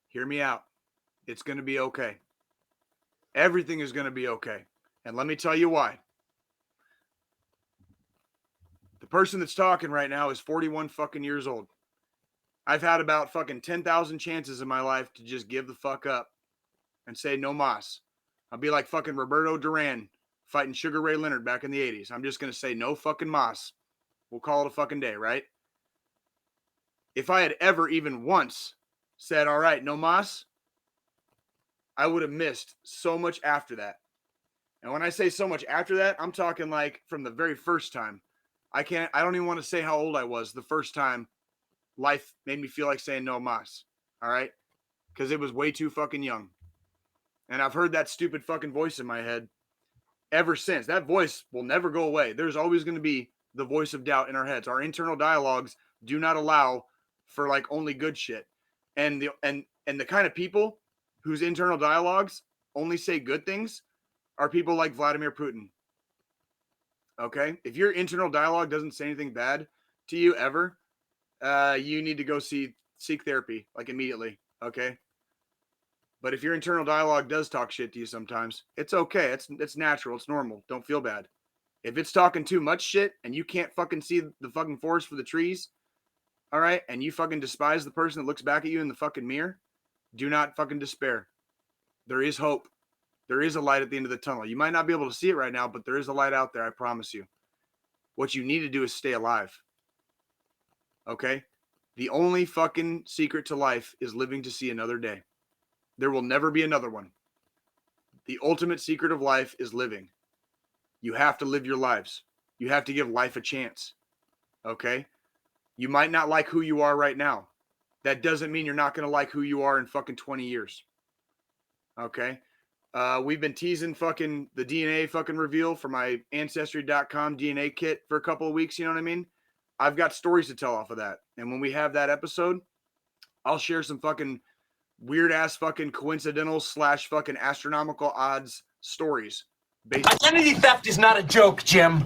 Hear me out. It's going to be okay. Everything is going to be okay. And let me tell you why. The person that's talking right now is 41 fucking years old. I've had about fucking 10,000 chances in my life to just give the fuck up and say no mas. I'll be like fucking Roberto Duran fighting Sugar Ray Leonard back in the 80s. I'm just going to say no fucking mas. We'll call it a fucking day, right? If I had ever even once said, all right, no mas, I would have missed so much after that. And when I say so much after that, I'm talking like from the very first time. I don't even want to say how old I was the first time life made me feel like saying no mas. All right? Because it was way too fucking young. And I've heard that stupid fucking voice in my head ever since. That voice will never go away. There's always going to be the voice of doubt in our heads. Our internal dialogues do not allow for like only good shit. And the kind of people whose internal dialogues only say good things are people like Vladimir Putin. Okay? If your internal dialogue doesn't say anything bad to you ever, you need to go seek therapy, like immediately. Okay? But if your internal dialogue does talk shit to you sometimes, it's okay. It's natural. It's normal. Don't feel bad. If it's talking too much shit and you can't fucking see the fucking forest for the trees, all right, and you fucking despise the person that looks back at you in the fucking mirror, do not fucking despair. There is hope. There is a light at the end of the tunnel. You might not be able to see it right now, but there is a light out there, I promise you. What you need to do is stay alive. Okay? The only fucking secret to life is living to see another day. There will never be another one. The ultimate secret of life is living. You have to live your lives. You have to give life a chance. Okay? You might not like who you are right now. That doesn't mean you're not going to like who you are in fucking 20 years. Okay? We've been teasing fucking the DNA fucking reveal for my Ancestry.com DNA kit for a couple of weeks. You know what I mean? I've got stories to tell off of that. And when we have that episode, I'll share some fucking weird ass fucking coincidental / fucking astronomical odds stories. Identity theft is not a joke, Jim.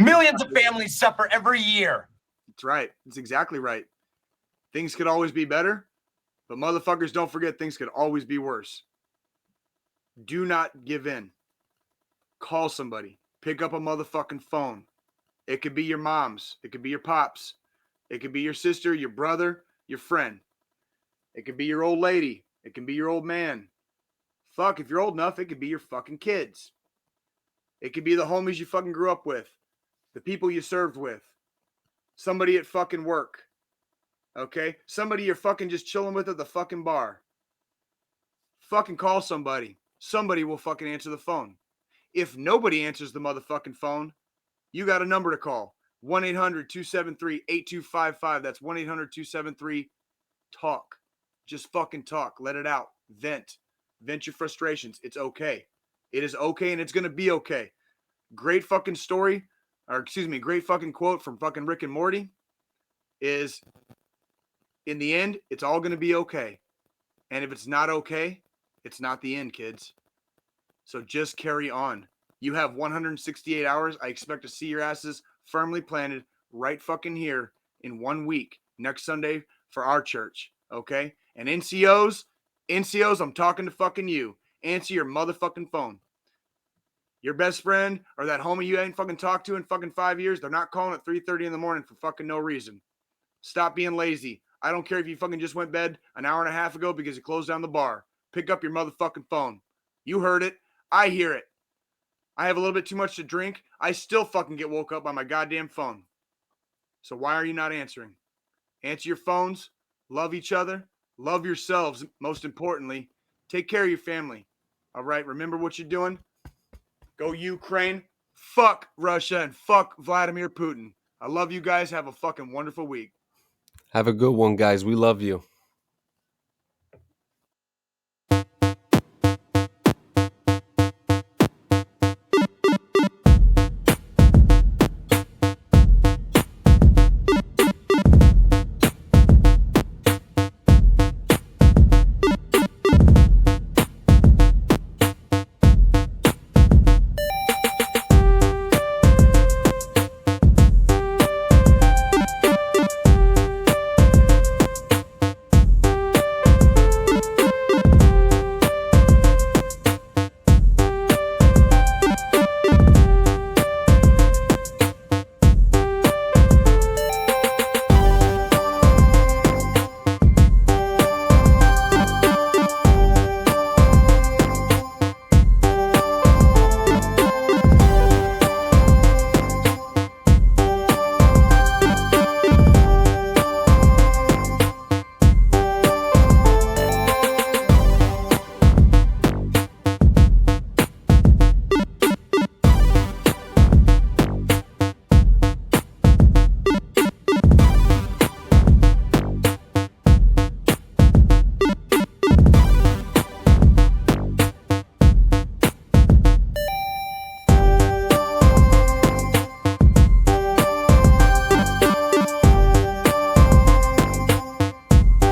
Millions of families suffer every year. That's right. That's exactly right. Things could always be better, but motherfuckers, don't forget things could always be worse. Do not give in. Call somebody. Pick up a motherfucking phone. It could be your mom's. It could be your pop's. It could be your sister, your brother, your friend. It could be your old lady. It can be your old man. Fuck, if you're old enough, it could be your fucking kids. It could be the homies you fucking grew up with. The people you served with. Somebody at fucking work. Okay? Somebody you're fucking just chilling with at the fucking bar. Fucking call somebody. Somebody will fucking answer the phone. If nobody answers the motherfucking phone, you got a number to call. 1-800-273-8255. That's 1-800-273-TALK. Just fucking talk. Let it out. Vent. Vent your frustrations. It's okay. It is okay, and it's going to be okay. Great fucking story, great fucking quote from fucking Rick and Morty is, in the end, it's all going to be okay. And if it's not okay, it's not the end, kids. So just carry on. You have 168 hours. I expect to see your asses firmly planted right fucking here in 1 week, next Sunday for our church, okay? And NCOs, I'm talking to fucking you. Answer your motherfucking phone. Your best friend or that homie you ain't fucking talked to in fucking 5 years, they're not calling at 3:30 in the morning for fucking no reason. Stop being lazy. I don't care if you fucking just went bed an hour and a half ago because you closed down the bar. Pick up your motherfucking phone. You heard it. I hear it. I have a little bit too much to drink. I still fucking get woke up by my goddamn phone. So why are you not answering? Answer your phones. Love each other. Love yourselves, most importantly. Take care of your family. All right? Remember what you're doing. Go Ukraine. Fuck Russia and fuck Vladimir Putin. I love you guys. Have a fucking wonderful week. Have a good one, guys. We love you.